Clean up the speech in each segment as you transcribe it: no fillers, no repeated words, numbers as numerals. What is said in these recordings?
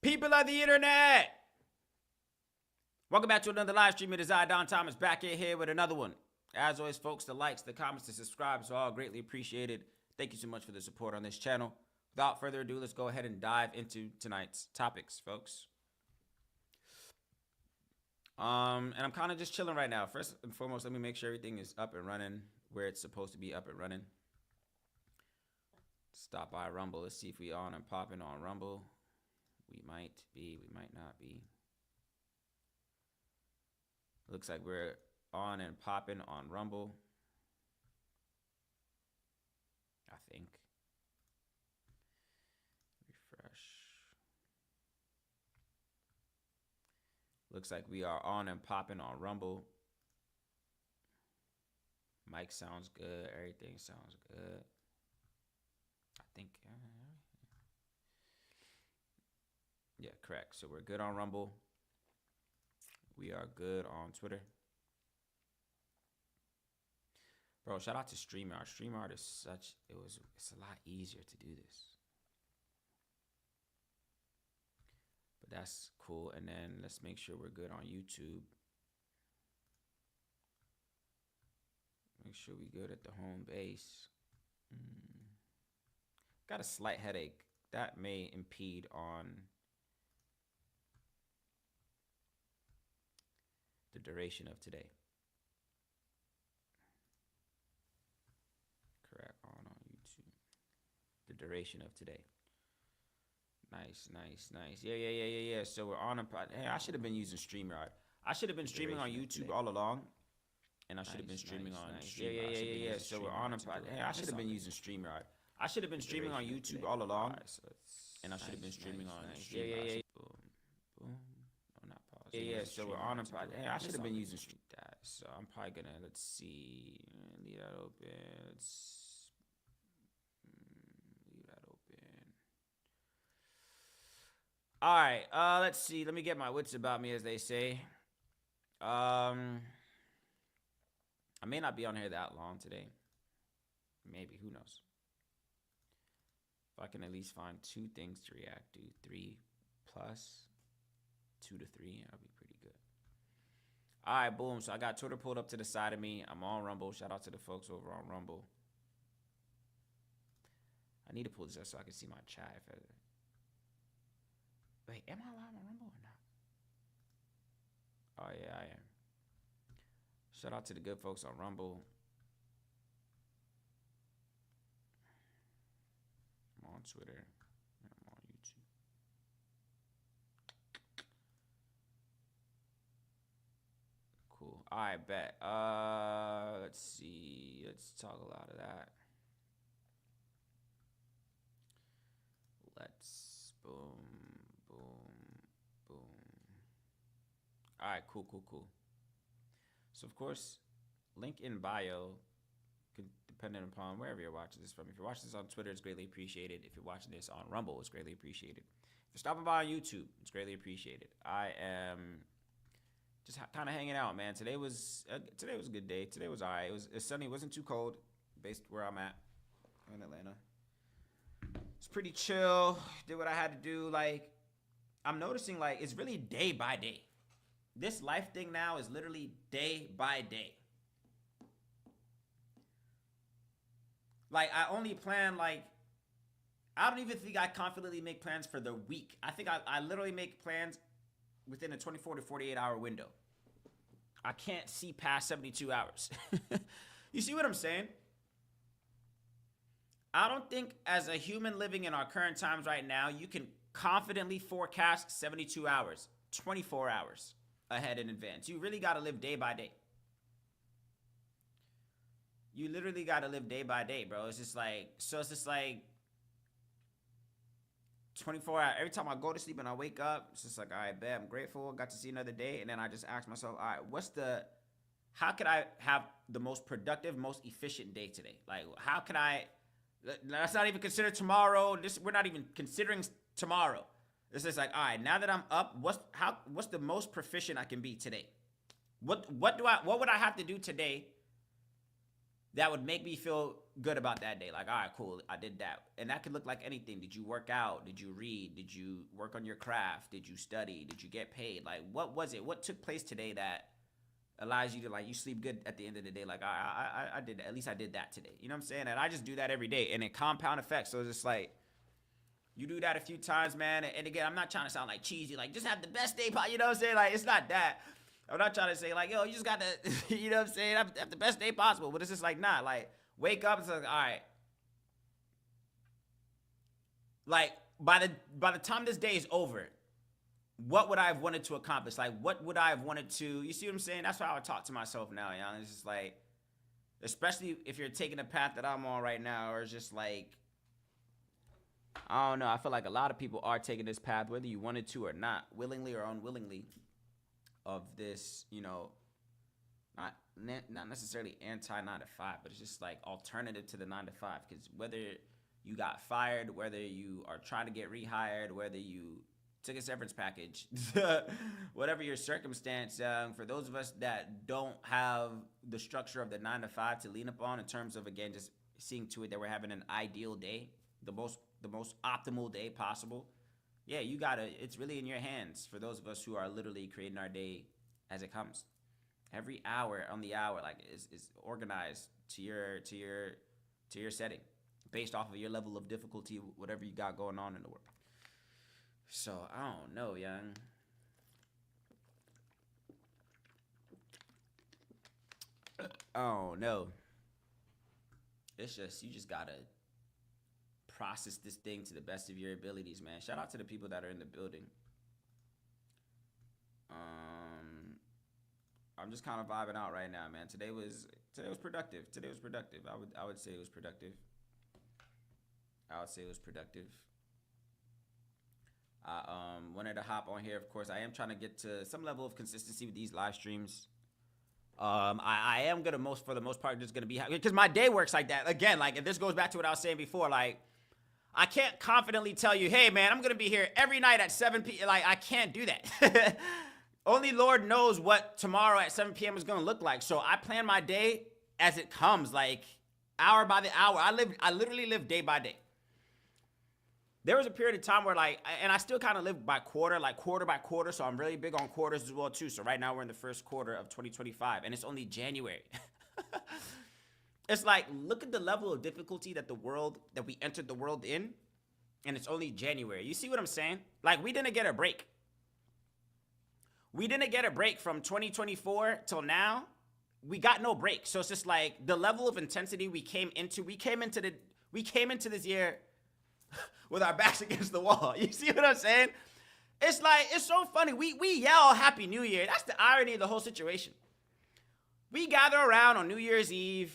People of the internet, welcome back to another live stream. It is I, Don Thomas, back in here with another one. As always, folks, the likes, the comments, the subscribes are all greatly appreciated. Thank you so much for the support on this channel. Without further ado, let's go ahead and dive into tonight's topics, folks. And I'm kind of just chilling right now. First and foremost, let me make sure everything is up and running where it's supposed to be up and running. Stop by Rumble. Let's see if we on and popping on Rumble. We might be, we might not be. Looks like we're on and popping on Rumble. I think. Refresh. Looks like we are on and popping on Rumble. Mic sounds good. Everything sounds good. I think. Yeah, correct. So we're good on Rumble. We are good on Twitter. Bro, shout out to StreamYard. StreamYard is such, it's a lot easier to do this. But that's cool. And then let's make sure we're good on YouTube. Make sure we good at the home base. Got a slight headache. That may impede on the duration of today. Correct, on YouTube. The duration of today. Nice. Yeah. So we're on a pod. Hey, I should have been using StreamYard. I should have been streaming on YouTube all along. And I should have been streaming on Yeah. So we're on a pod. Hey, I should have been using StreamYard. I should have been streaming on YouTube all along. And I should have been streaming on Yeah. Boom. Yeah, so we're on a pod. Hey, I should have been using that. So I'm probably gonna, let's see, leave that open. Leave that open. All right, let's see. Let me get my wits about me, as they say. I may not be on here that long today. Maybe, who knows? If I can at least find 2 things to react to, 3 plus 2 to 3, I'll be pretty good. All right, boom. So I got Twitter pulled up to the side of me. I'm on Rumble. Shout out to the folks over on Rumble. I need to pull this up so I can see my chat. Wait, am I live on Rumble or not? Oh, yeah, I am. Shout out to the good folks on Rumble. I'm on Twitter. I'm on YouTube. Cool. All right, bet. Let's see. Let's talk a lot of that. Let's boom. All right, cool. So of course, link in bio, depending upon wherever you're watching this from. If you're watching this on Twitter, it's greatly appreciated. If you're watching this on Rumble, it's greatly appreciated. If you're stopping by on YouTube, it's greatly appreciated. I am just kind of hanging out, man. Today was a good day. Today was all right. It's sunny. It wasn't too cold, based where I'm at in Atlanta. It's pretty chill. Did what I had to do. Like, I'm noticing, like, it's really day by day. This life thing now is literally day by day. Like, I only plan, like, I don't even think I confidently make plans for the week. I think I literally make plans within a 24 to 48 hour window. I can't see past 72 hours. You see what I'm saying? I don't think as a human living in our current times right now, you can confidently forecast 72 hours, 24 hours ahead in advance. You really got to live day by day. You literally got to live day by day, bro. It's just like, 24 hours. Every time I go to sleep and I wake up, it's just like, all right, bet, I'm grateful. Got to see another day. And then I just ask myself, all right, how could I have the most productive, most efficient day today? Like, how can I, let's not even consider tomorrow. We're not even considering tomorrow. It's just like, all right, now that I'm up, what's the most proficient I can be today? What would I have to do today that would make me feel good about that day. Like, all right, cool, I did that. And that could look like anything. Did you work out? Did you read? Did you work on your craft? Did you study? Did you get paid? Like, what was it? What took place today that allows you to, like, you sleep good at the end of the day? Like, I did, at least I did that today. You know what I'm saying? And I just do that every day, and it compound effects. So it's just like, you do that a few times, man. And again, I'm not trying to sound like cheesy, like, just have the best day, you know what I'm saying? Like, it's not that. I'm not trying to say, like, yo, you just got to, you know what I'm saying, have the best day possible. But it's just like, nah, like, wake up and say, all right. Like, by the time this day is over, what would I have wanted to accomplish? Like, what would I have wanted to, you see what I'm saying? That's how I would talk to myself now, you know? It's just like, especially if you're taking the path that I'm on right now, or it's just like, I don't know. I feel like a lot of people are taking this path, whether you wanted to or not, willingly or unwillingly, of this, you know, not necessarily anti 9 to 5, but it's just like alternative to the 9 to 5. Because whether you got fired, whether you are trying to get rehired, whether you took a severance package, whatever your circumstance, for those of us that don't have the structure of the 9 to 5 to lean upon, in terms of, again, just seeing to it that we're having an ideal day, the most optimal day possible. Yeah, you gotta, it's really in your hands for those of us who are literally creating our day as it comes. Every hour on the hour, like, is organized to your setting, based off of your level of difficulty, whatever you got going on in the world. So I don't know, young. I don't know. It's just, you just gotta process this thing to the best of your abilities, man. Shout out to the people that are in the building. I'm just kind of vibing out right now, man. Today was productive. I would say it was productive. I wanted to hop on here. Of course, I am trying to get to some level of consistency with these live streams. I am gonna for the most part just gonna be, because my day works like that. Again, like, if this goes back to what I was saying before, like, I can't confidently tell you, hey, man, I'm going to be here every night at 7 p.m. Like, I can't do that. Only Lord knows what tomorrow at 7 p.m. is going to look like. So I plan my day as it comes, like, hour by the hour. I literally live day by day. There was a period of time where, like, and I still kind of live by quarter, like quarter by quarter. So I'm really big on quarters as well, too. So right now we're in the first quarter of 2025, and it's only January. It's like, look at the level of difficulty that we entered the world in, and it's only January. You see what I'm saying? Like, we didn't get a break. We didn't get a break from 2024 till now. We got no break. So it's just like the level of intensity we came into this year with our backs against the wall. You see what I'm saying? It's like, it's so funny. We yell Happy New Year. That's the irony of the whole situation. We gather around on New Year's Eve.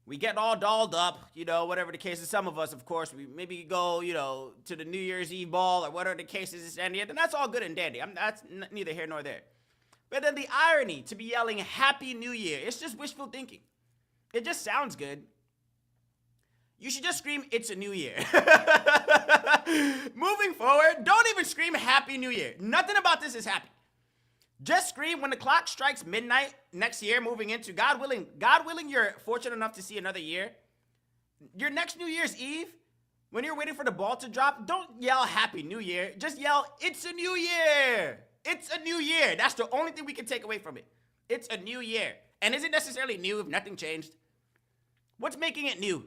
We get all dolled up, you know, whatever the case is. Some of us, of course, we maybe go, you know, to the New Year's Eve ball or whatever the case is, and that's all good and dandy. That's neither here nor there. But then the irony to be yelling Happy New Year, it's just wishful thinking. It just sounds good. You should just scream, it's a new year. Moving forward, don't even scream Happy New Year. Nothing about this is happy. Just scream when the clock strikes midnight next year, moving into, God willing, you're fortunate enough to see another year. Your next New Year's Eve, when you're waiting for the ball to drop, don't yell Happy New Year. Just yell, it's a new year. It's a new year. That's the only thing we can take away from it. It's a new year. And is it necessarily new if nothing changed? What's making it new?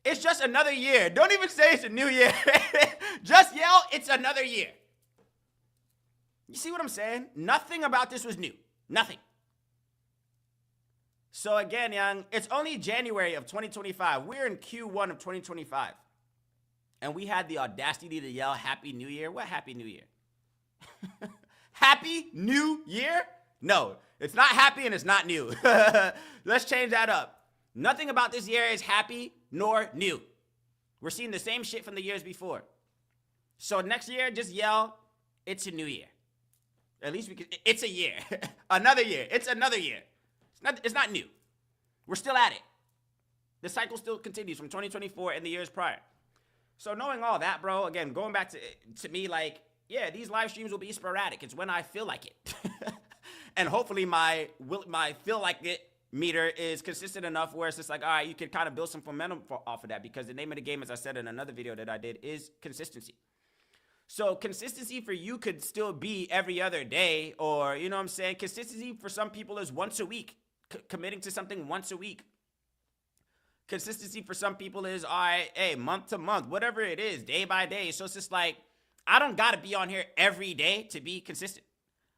It's just another year. Don't even say it's a new year. Just yell, it's another year. You see what I'm saying? Nothing about this was new. Nothing. So again, young, it's only January of 2025. We're in Q1 of 2025. And we had the audacity to yell Happy New Year. What Happy New Year? Happy New Year? No, it's not happy and it's not new. Let's change that up. Nothing about this year is happy nor new. We're seeing the same shit from the years before. So next year, just yell, it's a new year. At least we can, it's a year. Another year. It's another year. It's not new. We're still at it. The cycle still continues from 2024 and the years prior. So knowing all that, bro, again, going back to me, like, yeah, these live streams will be sporadic. It's when I feel like it. And hopefully my feel like it meter is consistent enough where it's just like, all right, you can kind of build some momentum off of that, because the name of the game, as I said in another video that I did, is consistency. So consistency for you could still be every other day, or, you know what I'm saying? Consistency for some people is once a week, committing to something once a week. Consistency for some people is, all right, hey, month to month, whatever it is, day by day. So it's just like, I don't got to be on here every day to be consistent.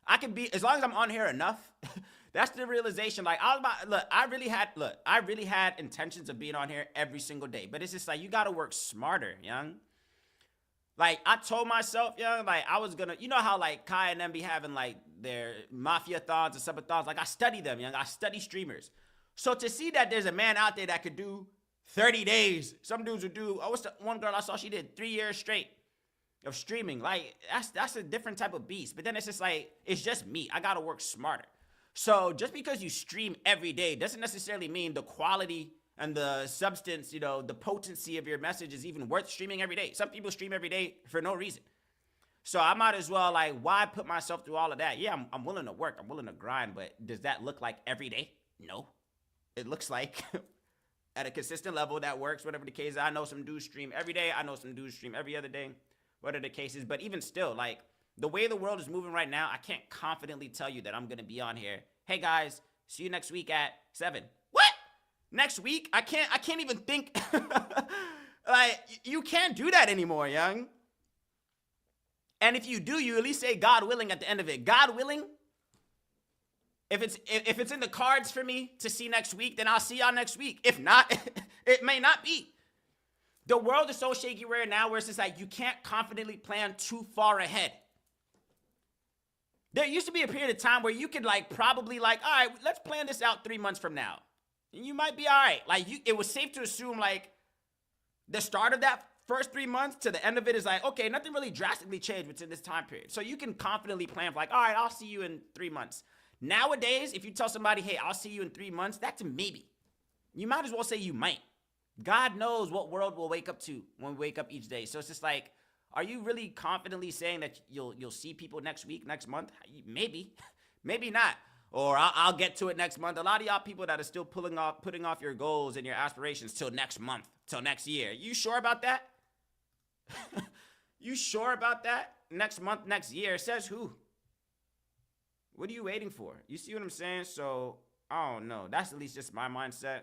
I can be, as long as I'm on here enough. That's the realization. Like, I really had intentions of being on here every single day. But it's just like, you got to work smarter, young. Like, I told myself, young, like, I was gonna, you know how, like, Kai and them be having, like, their mafia-thons and subathons? Like, I study them, young. I study streamers. So to see that there's a man out there that could do 30 days, some dudes would do, what's the one girl I saw, she did 3 years straight of streaming. Like, that's a different type of beast. But then it's just like, it's just me. I gotta work smarter. So just because you stream every day doesn't necessarily mean the quality and the substance, you know, the potency of your message is even worth streaming every day. Some people stream every day for no reason. So I might as well, like, why put myself through all of that? Yeah, I'm willing to work. I'm willing to grind. But does that look like every day? No. It looks like at a consistent level that works, whatever the case is. I know some dudes stream every day. I know some dudes stream every other day, whatever the case is. But even still, like, the way the world is moving right now, I can't confidently tell you that I'm going to be on here. Hey, guys, see you next week at 7. What? Next week? I can't even think. Like, you can't do that anymore, young. And if you do, you at least say God willing at the end of it. God willing. If it's in the cards for me to see next week, then I'll see y'all next week. If not, it may not be. The world is so shaky right now where it's just like you can't confidently plan too far ahead. There used to be a period of time where you could, like, probably, like, all right, let's plan this out 3 months from now. And you might be all right. Like, it was safe to assume, like, the start of that first 3 months to the end of it is like, okay, nothing really drastically changed within this time period. So you can confidently plan for, like, all right, I'll see you in 3 months. Nowadays, if you tell somebody, hey, I'll see you in 3 months, that's a maybe. You might as well say you might. God knows what world we'll wake up to when we wake up each day. So it's just like, are you really confidently saying that you'll see people next week, next month? Maybe, maybe not. Or I'll get to it next month. A lot of y'all people that are still putting off your goals and your aspirations till next month, till next year. You sure about that? You sure about that? Next month, next year. Says who? What are you waiting for? You see what I'm saying? So, I don't know. That's at least just my mindset.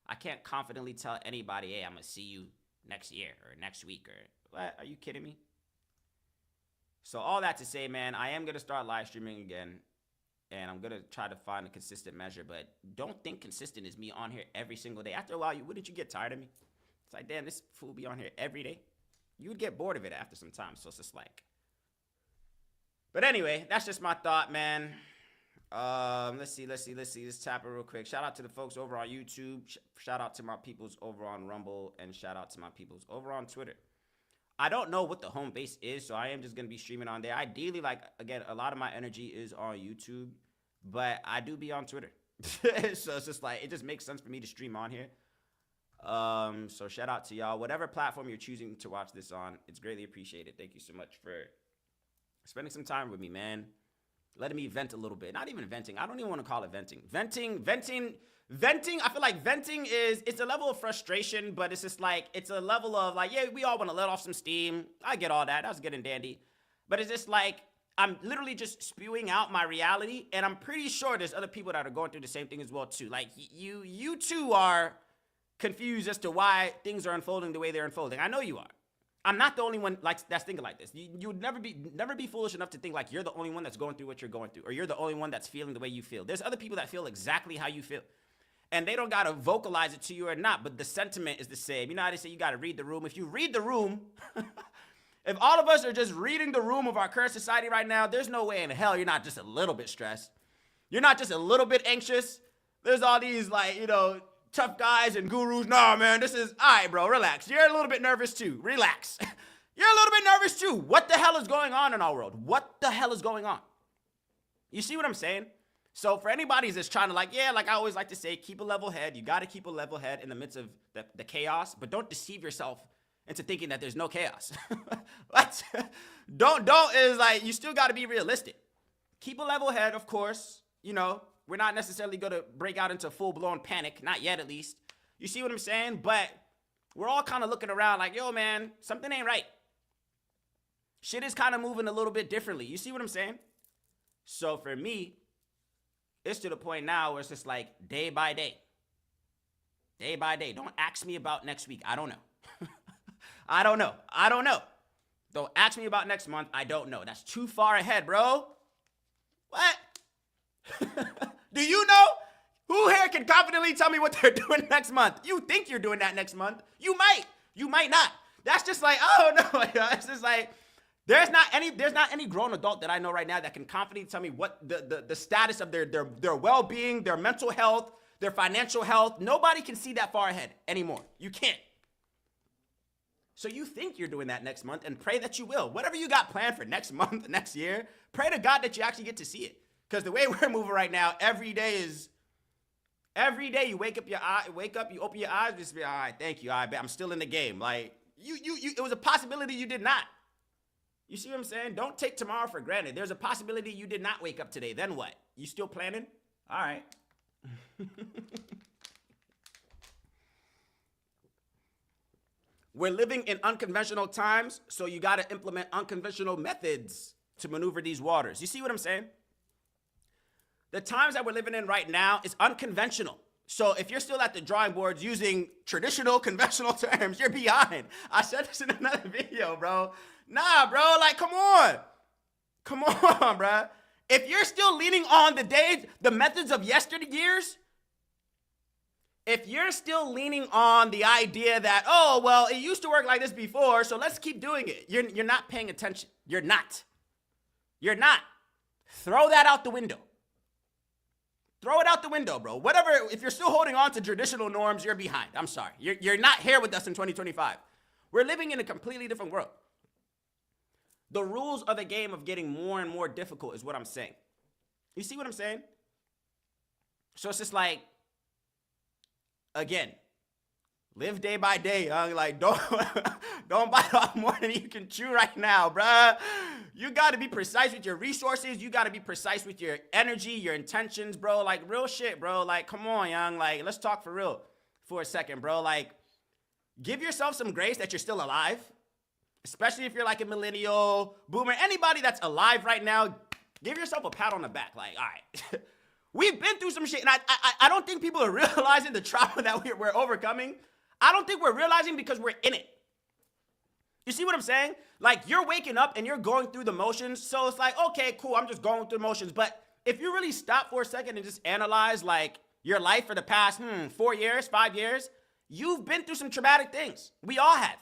I can't confidently tell anybody, hey, I'm going to see you next year or next week or what? Are you kidding me? So all that to say, man, I am going to start live streaming again, and I'm going to try to find a consistent measure, but don't think consistent is me on here every single day. After a while, wouldn't you get tired of me? It's like, damn, this fool be on here every day. You would get bored of it after some time, so it's just like. But anyway, that's just my thought, man. Let's see. Let's tap it real quick. Shout out to the folks over on YouTube. Shout out to my peoples over on Rumble. And shout out to my peoples over on Twitter. I don't know what the home base is, so I am just going to be streaming on there. Ideally, like, again, a lot of my energy is on YouTube. But I do be on Twitter. So it's just like, it just makes sense for me to stream on here. So shout out to y'all. Whatever platform you're choosing to watch this on, it's greatly appreciated. Thank you so much for spending some time with me, man. Letting me vent a little bit. Not even venting. I don't even want to call it venting. Venting. I feel like venting it's a level of frustration, but it's just like, it's a level of like, yeah, we all want to let off some steam. I get all that. That's good and dandy. But it's just like, I'm literally just spewing out my reality. And I'm pretty sure there's other people that are going through the same thing as well, too. Like, you too are confused as to why things are unfolding the way they're unfolding. I know you are. I'm not the only one that's thinking like this. You would never be foolish enough to think like you're the only one that's going through what you're going through, or you're the only one that's feeling the way you feel. There's other people that feel exactly how you feel, and they don't gotta vocalize it to you or not, but the sentiment is the same. You know how they say you gotta read the room? If you read the room, if all of us are just reading the room of our current society right now, there's no way in hell you're not just a little bit stressed. You're not just a little bit anxious. There's all these, like, you know, tough guys and gurus. Nah, man, this is, all right, bro, relax. You're a little bit nervous too. Relax. You're a little bit nervous too. What the hell is going on in our world? What the hell is going on? You see what I'm saying? So for anybody that's trying to, like, yeah, like I always like to say, keep a level head. You got to keep a level head in the midst of the chaos, but don't deceive yourself into thinking that there's no chaos. Don't is like, you still got to be realistic. Keep a level head, of course, you know, We're not necessarily going to break out into full-blown panic. Not yet, at least. You see what I'm saying? But we're all kind of looking around like, yo, man, something ain't right. Shit is kind of moving a little bit differently. You see what I'm saying? So for me, it's to the point now where it's just like day by day. Day by day. Don't ask me about next week. I don't know. I don't know. Don't ask me about next month. I don't know. That's too far ahead, bro. What? Do you know? Who here can confidently tell me what they're doing next month? You think you're doing that next month. You might. You might not. That's just like, oh no. It's just like, there's not any grown adult that I know right now that can confidently tell me what the status of their well-being, their mental health, their financial health. Nobody can see that far ahead anymore. You can't. So you think you're doing that next month and pray that you will. Whatever you got planned for next month, next year, pray to God that you actually get to see it. Because the way we're moving right now, every day you wake up, you open your eyes, just be, all right, thank you, all right, I'm still in the game. Like, it was a possibility you did not. You see what I'm saying? Don't take tomorrow for granted. There's a possibility you did not wake up today. Then what? You still planning? All right. We're living in unconventional times, so you got to implement unconventional methods to maneuver these waters. You see what I'm saying? The times that we're living in right now is unconventional. So if you're still at the drawing boards using traditional, conventional terms, you're behind. I said this in another video, bro. Nah, bro, like, come on. Come on, bro. If you're still leaning on the methods of yesteryears, if you're still leaning on the idea that, oh, well, it used to work like this before, so let's keep doing it, you're not paying attention. You're not. You're not. Throw that out the window. Throw it out the window, bro. Whatever, if you're still holding on to traditional norms, you're behind. I'm sorry. You're not here with us in 2025. We're living in a completely different world. The rules of the game of getting more and more difficult is what I'm saying. You see what I'm saying? So it's just like, again, live day by day. Like, don't bite off more than you can chew right now, bruh. You got to be precise with your resources. You got to be precise with your energy, your intentions, bro. Like, real shit, bro. Like, come on, young. Like, let's talk for real for a second, bro. Like, give yourself some grace that you're still alive. Especially if you're like a millennial, boomer, anybody that's alive right now, give yourself a pat on the back. Like, all right, we've been through some shit. And I don't think people are realizing the trauma that we're overcoming. I don't think we're realizing because we're in it. You see what I'm saying? Like, you're waking up and you're going through the motions. So it's like, okay, cool, I'm just going through the motions. But if you really stop for a second and just analyze, like, your life for the past, 4 years, 5 years, you've been through some traumatic things. We all have.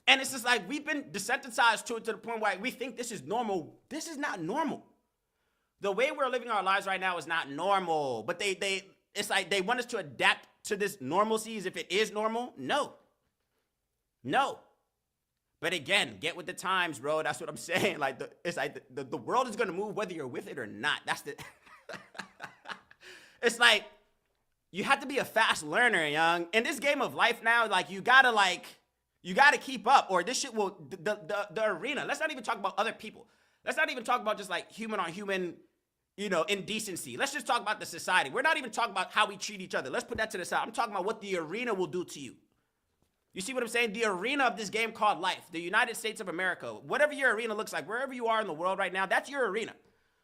And it's just like, we've been desensitized to it to the point where we think this is normal. This is not normal. The way we're living our lives right now is not normal. But it's like they want us to adapt to this normalcy as if it is normal. No. But again, get with the times, bro. That's what I'm saying. Like, it's like the world is going to move whether you're with it or not. That's the... It's like, you have to be a fast learner, young. In this game of life now, like, you got to keep up, or this shit will, the arena. Let's not even talk about other people. Let's not even talk about just like human on human, indecency. Let's just talk about the society. We're not even talking about how we treat each other. Let's put that to the side. I'm talking about what the arena will do to you. You see what I'm saying? The arena of this game called life, the United States of America, whatever your arena looks like, wherever you are in the world right now, that's your arena.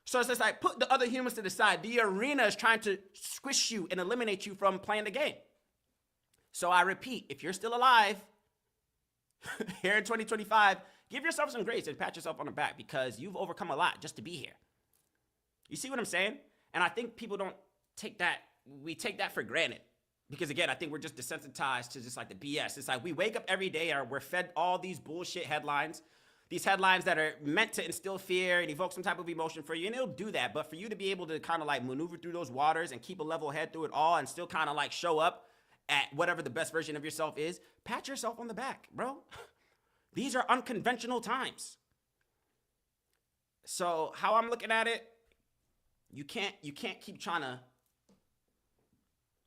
So it's just like, put the other humans to the side. The arena is trying to squish you and eliminate you from playing the game. So I repeat, if you're still alive, here in 2025, give yourself some grace and pat yourself on the back because you've overcome a lot just to be here. You see what I'm saying? And I think people don't take that, we take that for granted. Because again, I think we're just desensitized to just like the BS. It's like we wake up every day and we're fed all these bullshit headlines. These headlines that are meant to instill fear and evoke some type of emotion for you. And it'll do that. But for you to be able to kind of like maneuver through those waters and keep a level head through it all and still kind of like show up at whatever the best version of yourself is, pat yourself on the back, bro. These are unconventional times. So how I'm looking at it, you can't keep trying to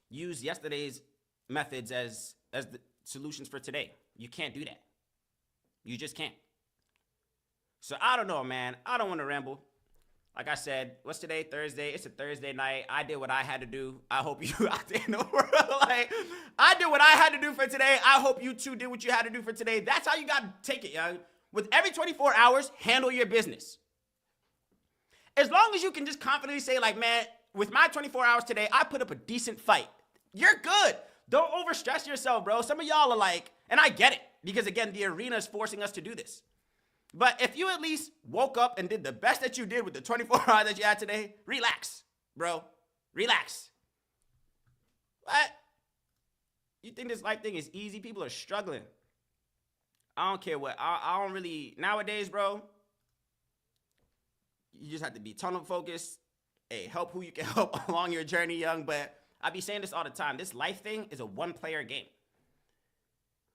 use yesterday's methods as the solutions for today. You can't do that. You just can't. So I don't know, man. I don't want to ramble. Like I said, what's today? Thursday. It's a Thursday night. I did what I had to do. I hope you out there in the world, like, I did what I had to do for today. I hope you too did what you had to do for today. That's how you got to take it, young. With every 24 hours, handle your business. As long as you can just confidently say, like, man, with my 24 hours today, I put up a decent fight. You're good. Don't overstress yourself, bro. Some of y'all are like, and I get it, because again, the arena is forcing us to do this. But if you at least woke up and did the best that you did with the 24 hours that you had today, relax, bro. Relax. What? You think this life thing is easy? People are struggling. I don't care what. I don't really, nowadays, bro, you just have to be tunnel focused. Hey, help who you can help along your journey, young. But I be saying this all the time. This life thing is a one-player game.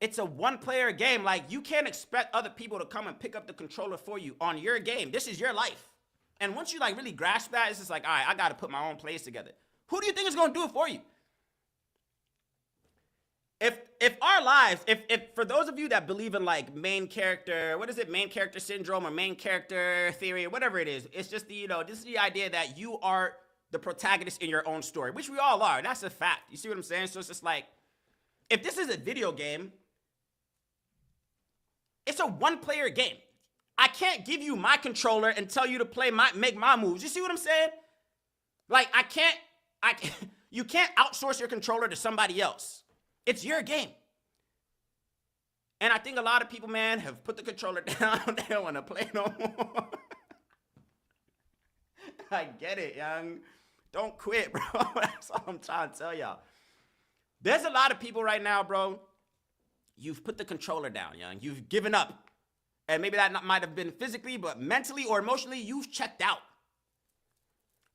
It's a one-player game. Like, you can't expect other people to come and pick up the controller for you on your game. This is your life. And once you, like, really grasp that, it's just like, all right, I got to put my own plays together. Who do you think is going to do it for you? If our lives, if for those of you that believe in, like, main character, what is it, main character syndrome or main character theory or whatever it is, it's just the, you know, this is the idea that you are the protagonist in your own story, which we all are. That's a fact. You see what I'm saying? So it's just like, if this is a video game, it's a one-player game. I can't give you my controller and tell you to make my moves. You see what I'm saying? Like, you can't outsource your controller to somebody else. It's your game. And I think a lot of people, man, have put the controller down. They don't want to play no more. I get it, young. Don't quit, bro. That's all I'm trying to tell y'all. There's a lot of people right now, bro. You've put the controller down, young. You've given up. And maybe that might have been physically, but mentally or emotionally, you've checked out.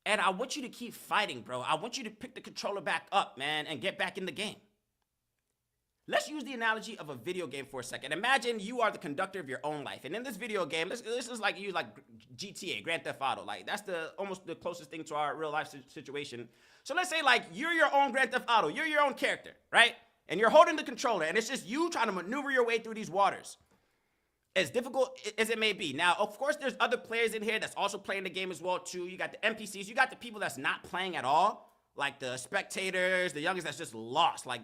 And I want you to keep fighting, bro. I want you to pick the controller back up, man, and get back in the game. Let's use the analogy of a video game for a second. Imagine you are the conductor of your own life. And in this video game, this is like you like GTA, Grand Theft Auto. Like, that's almost the closest thing to our real life situation. So let's say, like, you're your own Grand Theft Auto. You're your own character, right? And you're holding the controller, and it's just you trying to maneuver your way through these waters. As difficult as it may be. Now, of course, there's other players in here that's also playing the game as well, too. You got the NPCs. You got the people that's not playing at all. Like the spectators, the youngest that's just lost. Like,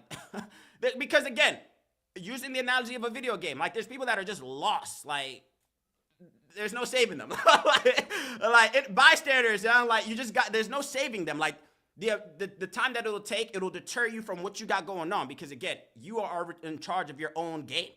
because again, using the analogy of a video game, like, there's people that are just lost. Like, there's no saving them. Bystanders, like, there's no saving them. Like, the time that it'll take, it'll deter you from what you got going on. Because again, you are in charge of your own game.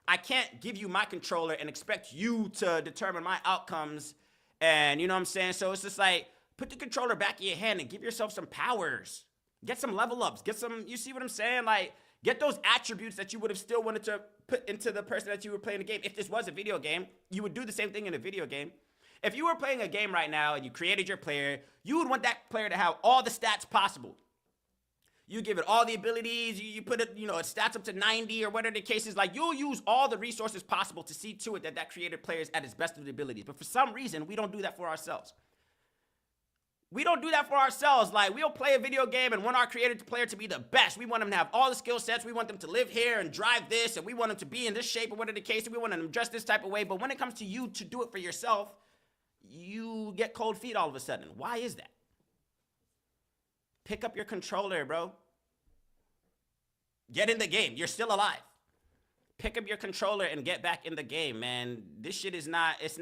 I can't give you my controller and expect you to determine my outcomes. And you know what I'm saying? So it's just like, put the controller back in your hand and give yourself some powers. Get some level ups. Get some, you see what I'm saying? Like, get those attributes that you would have still wanted to put into the person that you were playing the game. If this was a video game, you would do the same thing in a video game. If you were playing a game right now and you created your player, you would want that player to have all the stats possible. You give it all the abilities, you put it, it stats up to 90 or whatever the case is. Like, you'll use all the resources possible to see to it that created player is at its best of the abilities. But for some reason, we don't do that for ourselves. We don't do that for ourselves. Like, we'll play a video game and want our created player to be the best. We want them to have all the skill sets. We want them to live here and drive this, and we want them to be in this shape or whatever the case, and we want them to dress this type of way. But when it comes to you to do it for yourself, you get cold feet all of a sudden. Why is that? Pick up your controller, bro. Get in the game. You're still alive. Pick up your controller and get back in the game, man. This shit is not, it's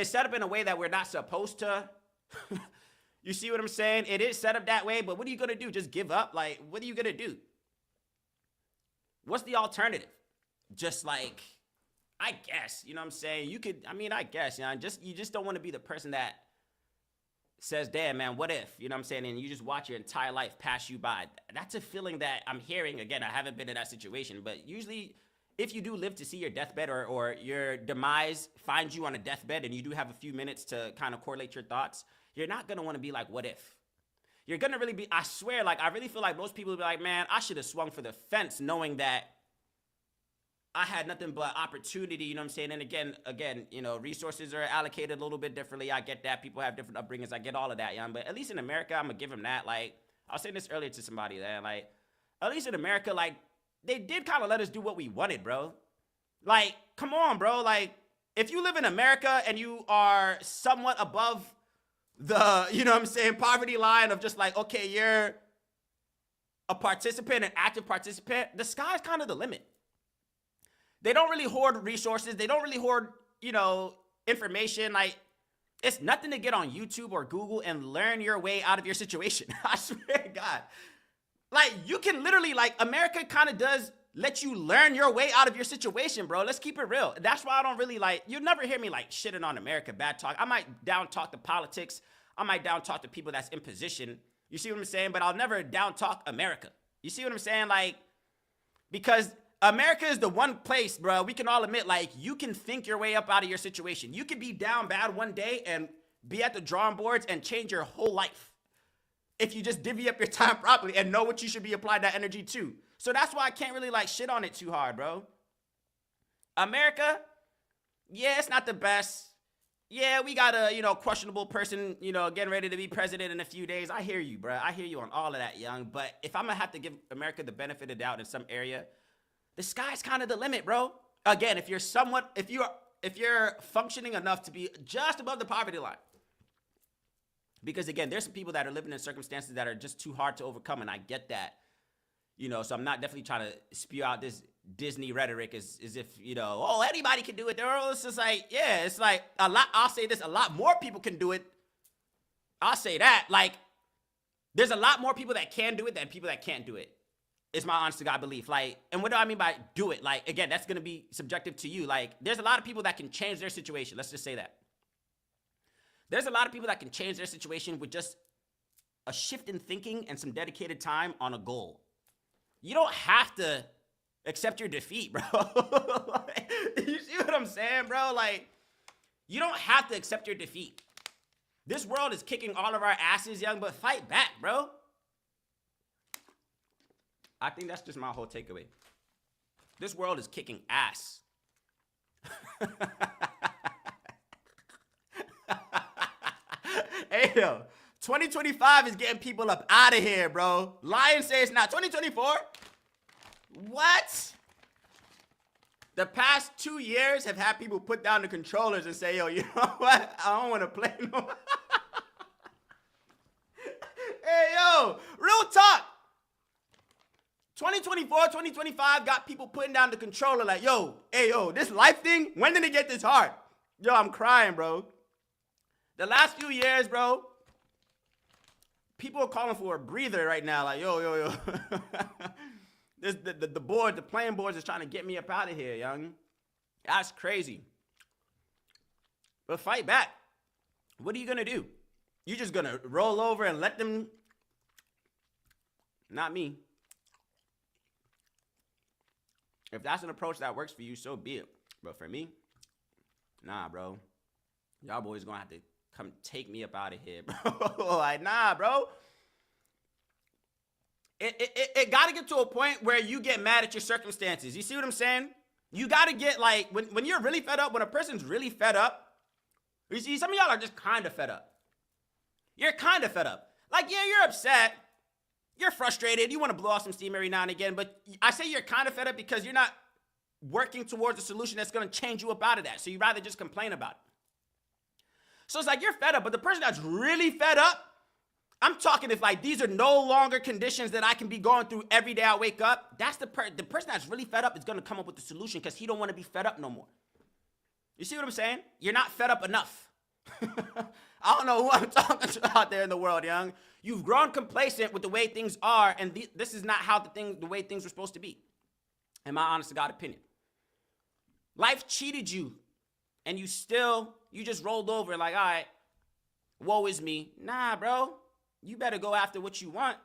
set up in a way that we're not supposed to. You see what I'm saying? It is set up that way, but what are you going to do? Just give up? Like, what are you going to do? What's the alternative? Just like, I guess, you know what I'm saying? I guess, you just don't want to be the person that says, damn, man, what if, you know what I'm saying? And you just watch your entire life pass you by. That's a feeling that I'm hearing. Again, I haven't been in that situation, but usually if you do live to see your deathbed or your demise finds you on a deathbed and you do have a few minutes to kind of correlate your thoughts, you're not going to want to be like, what if? You're going to really be, I swear, like, I really feel like most people will be like, man, I should have swung for the fence knowing that I had nothing but opportunity, you know what I'm saying? And again, resources are allocated a little bit differently. I get that. People have different upbringings. I get all of that, but at least in America, I'm going to give them that. Like, I was saying this earlier to somebody, that, like, at least in America, like, they did kind of let us do what we wanted, bro. Like, come on, bro. Like, if you live in America and you are somewhat above the, you know what I'm saying, poverty line of just like, okay, you're a participant, an active participant, the sky's kind of the limit. They don't really hoard resources. They don't really hoard, you know, information. Like, it's nothing to get on YouTube or Google and learn your way out of your situation. I swear to God. Like, you can literally, like, America kind of does let you learn your way out of your situation, bro. Let's keep it real. That's why I don't really, like, you'll never hear me, like, shitting on America, bad talk. I might down talk the politics. I might down talk the people that's in position. You see what I'm saying? But I'll never down talk America. You see what I'm saying? Like, because America is the one place, bro, we can all admit, like, you can think your way up out of your situation. You could be down bad one day and be at the drawing boards and change your whole life if you just divvy up your time properly and know what you should be applying that energy to. So that's why I can't really, like, shit on it too hard, bro. America, yeah, it's not the best. Yeah, we got a, you know, questionable person, you know, getting ready to be president in a few days. I hear you, bro. I hear you on all of that, young. But if I'm going to have to give America the benefit of the doubt in some area, the sky's kind of the limit, bro. Again, if you're functioning enough to be just above the poverty line. Because again, there's some people that are living in circumstances that are just too hard to overcome, and I get that. You know, so I'm not definitely trying to spew out this Disney rhetoric as if, you know, oh, anybody can do it. It's just like, yeah, it's like a lot. I'll say this, a lot more people can do it. I'll say that. Like, there's a lot more people that can do it than people that can't do it. It's my honest to God belief. Like, and what do I mean by do it? Like, again, that's going to be subjective to you. Like, there's a lot of people that can change their situation. Let's just say that. There's a lot of people that can change their situation with just a shift in thinking and some dedicated time on a goal. You don't have to accept your defeat, bro. Like, you see what I'm saying, bro? Like, you don't have to accept your defeat. This world is kicking all of our asses, young, but fight back, bro. I think that's just my whole takeaway. This world is kicking ass. Hey, yo, 2025 is getting people up out of here, bro. Lions say it's not. 2024? What? The past 2 years have had people put down the controllers and say, yo, you know what? I don't want to play no more. Hey, yo, real talk. 2024, 2025 got people putting down the controller like, yo, hey, yo, this life thing, when did it get this hard? Yo, I'm crying, bro. The last few years, bro, people are calling for a breather right now. Like, yo. The playing boards is trying to get me up out of here, young. That's crazy. But fight back. What are you going to do? You just going to roll over and let them? Not me. If that's an approach that works for you, so be it. But for me, nah, bro. Y'all boys going to have to come take me up out of here, bro. Like, nah, bro. It got to get to a point where you get mad at your circumstances. You see what I'm saying? You got to get, like, when you're really fed up, when a person's really fed up, you see, some of y'all are just kind of fed up. You're kind of fed up. Like, yeah, you're upset. You're frustrated. You want to blow off some steam every now and again. But I say you're kind of fed up because you're not working towards a solution that's going to change you up out of that. So you'd rather just complain about it. So it's like you're fed up. But the person that's really fed up, I'm talking if, like, these are no longer conditions that I can be going through every day I wake up. That's the person that's really fed up is going to come up with the solution because he don't want to be fed up no more. You see what I'm saying? You're not fed up enough. I don't know who I'm talking to out there in the world, young. You've grown complacent with the way things are, and this is not how the way things were supposed to be. In my honest to God opinion. Life cheated you, and you just rolled over like, all right, woe is me. Nah, bro. You better go after what you want.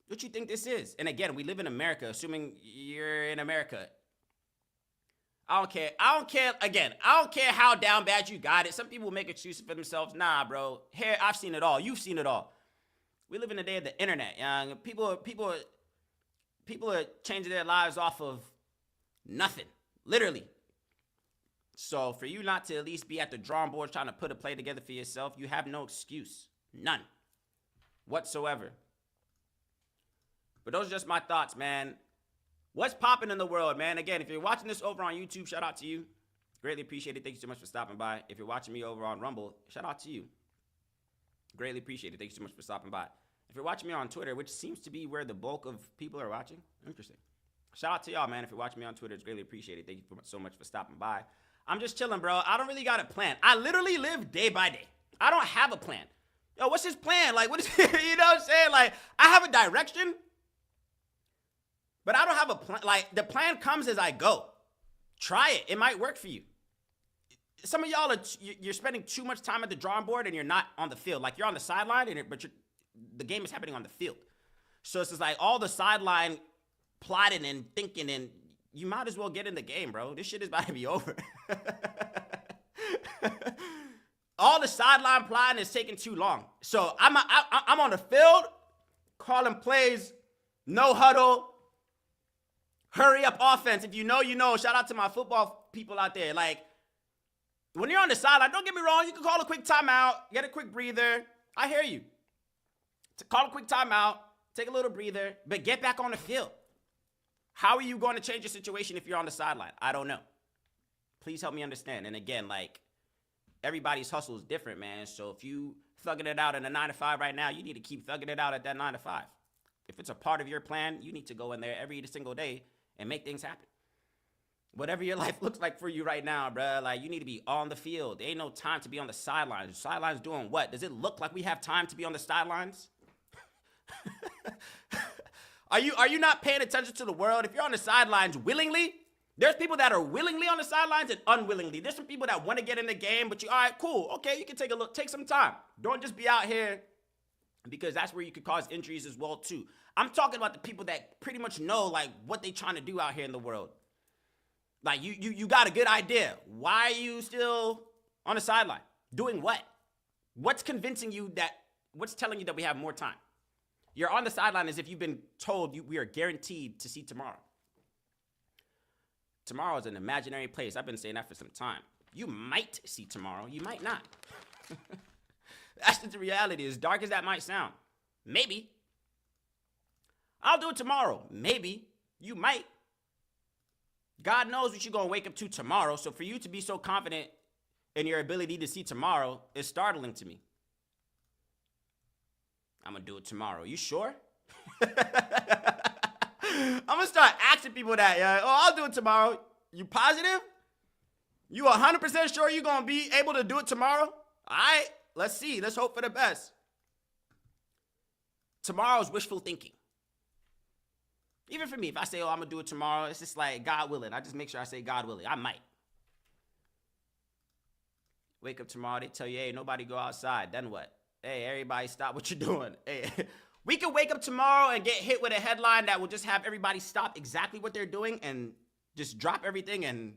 What you think this is? And again, we live in America, assuming you're in America. I don't care. Again, I don't care how down bad you got it. Some people make excuses for themselves. Nah, bro. Here, I've seen it all. You've seen it all. We live in the day of the internet, young. People are changing their lives off of nothing, literally. So for you not to at least be at the drawing board trying to put a play together for yourself, you have no excuse. None. Whatsoever. But those are just my thoughts, man. What's popping in the world, man? Again, if you're watching this over on YouTube, shout out to you. Greatly appreciate it. Thank you so much for stopping by. If you're watching me over on Rumble, shout out to you. Greatly appreciate it. Thank you so much for stopping by. If you're watching me on Twitter, which seems to be where the bulk of people are watching, interesting. Shout out to y'all, man. If you're watching me on Twitter, it's greatly appreciated. Thank you so much for stopping by. I'm just chilling, bro. I don't really got a plan. I literally live day by day. I don't have a plan. Yo, what's his plan? Like, what is, you know what I'm saying? Like, I have a direction, but I don't have a plan. Like, the plan comes as I go. Try it. It might work for you. Some of y'all you're spending too much time at the drawing board and you're not on the field. Like, you're on the sideline, but the game is happening on the field. So it's just like all the sideline plotting and thinking, and you might as well get in the game, bro. This shit is about to be over. All the sideline plotting is taking too long. So I'm on the field calling plays, no huddle, hurry up offense. If you know, you know. Shout out to my football people out there. Like, when you're on the sideline, don't get me wrong, you can call a quick timeout, get a quick breather. I hear you. Call a quick timeout, take a little breather, but get back on the field. How are you going to change your situation if you're on the sideline? I don't know. Please help me understand. And again, like, everybody's hustle is different, man. So if you thugging it out in a 9-to-5 right now, you need to keep thugging it out at that 9-to-5. If it's a part of your plan, you need to go in there every single day and make things happen. Whatever your life looks like for you right now, bro, like, you need to be on the field. There ain't no time to be on the sidelines. The sidelines doing what? Does it look like we have time to be on the sidelines? Are you not paying attention to the world? If you're on the sidelines willingly, there's people that are willingly on the sidelines and unwillingly. There's some people that want to get in the game, but all right, cool. Okay, you can take a look, take some time. Don't just be out here, because that's where you could cause injuries as well, too. I'm talking about the people that pretty much know, like, what they trying to do out here in the world. Like, you got a good idea. Why are you still on the sideline? Doing what? What's convincing you that, what's telling you that we have more time? You're on the sideline as if you've been told we are guaranteed to see tomorrow. Tomorrow is an imaginary place. I've been saying that for some time. You might see tomorrow. You might not. That's just the reality. As dark as that might sound. Maybe. I'll do it tomorrow. Maybe. You might. God knows what you're going to wake up to tomorrow. So for you to be so confident in your ability to see tomorrow is startling to me. I'm going to do it tomorrow. You sure? I'm going to start asking people that. Oh, I'll do it tomorrow. You positive? You 100% sure you're going to be able to do it tomorrow? All right, let's see. Let's hope for the best. Tomorrow's wishful thinking. Even for me, if I say, oh, I'm going to do it tomorrow, it's just like, God willing. I just make sure I say God willing. I might. Wake up tomorrow, they tell you, hey, nobody go outside. Then what? Hey, everybody stop what you're doing. Hey, we could wake up tomorrow and get hit with a headline that will just have everybody stop exactly what they're doing and just drop everything and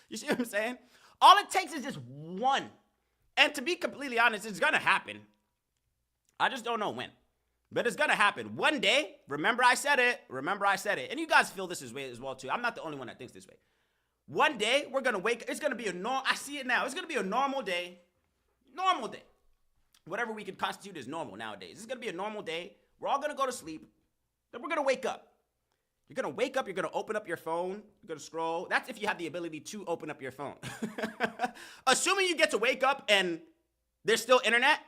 you see what I'm saying? All it takes is just one. And to be completely honest, it's going to happen. I just don't know when. But it's going to happen. One day, remember I said it. And you guys feel this way as well too. I'm not the only one that thinks this way. One day, we're going to wake up. It's going to be I see it now. It's going to be a normal day. Normal day. Whatever we could constitute as normal nowadays. It's going to be a normal day. We're all going to go to sleep. Then we're going to wake up. You're going to wake up. You're going to open up your phone. You're going to scroll. That's if you have the ability to open up your phone. Assuming you get to wake up and there's still internet,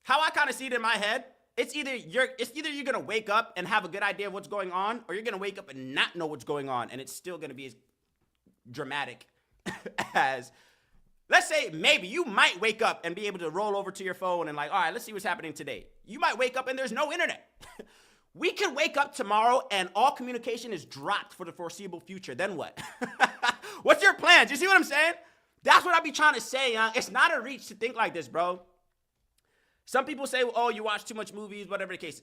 how I kind of see it in my head, it's either you're going to wake up and have a good idea of what's going on, or you're going to wake up and not know what's going on, and it's still going to be as dramatic as... Let's say maybe you might wake up and be able to roll over to your phone and like, all right, let's see what's happening today. You might wake up and there's no internet. We could wake up tomorrow and all communication is dropped for the foreseeable future. Then what? What's your plans? You see what I'm saying? That's what I be trying to say, young. It's not a reach to think like this, bro. Some people say, oh, you watch too much movies, whatever the case.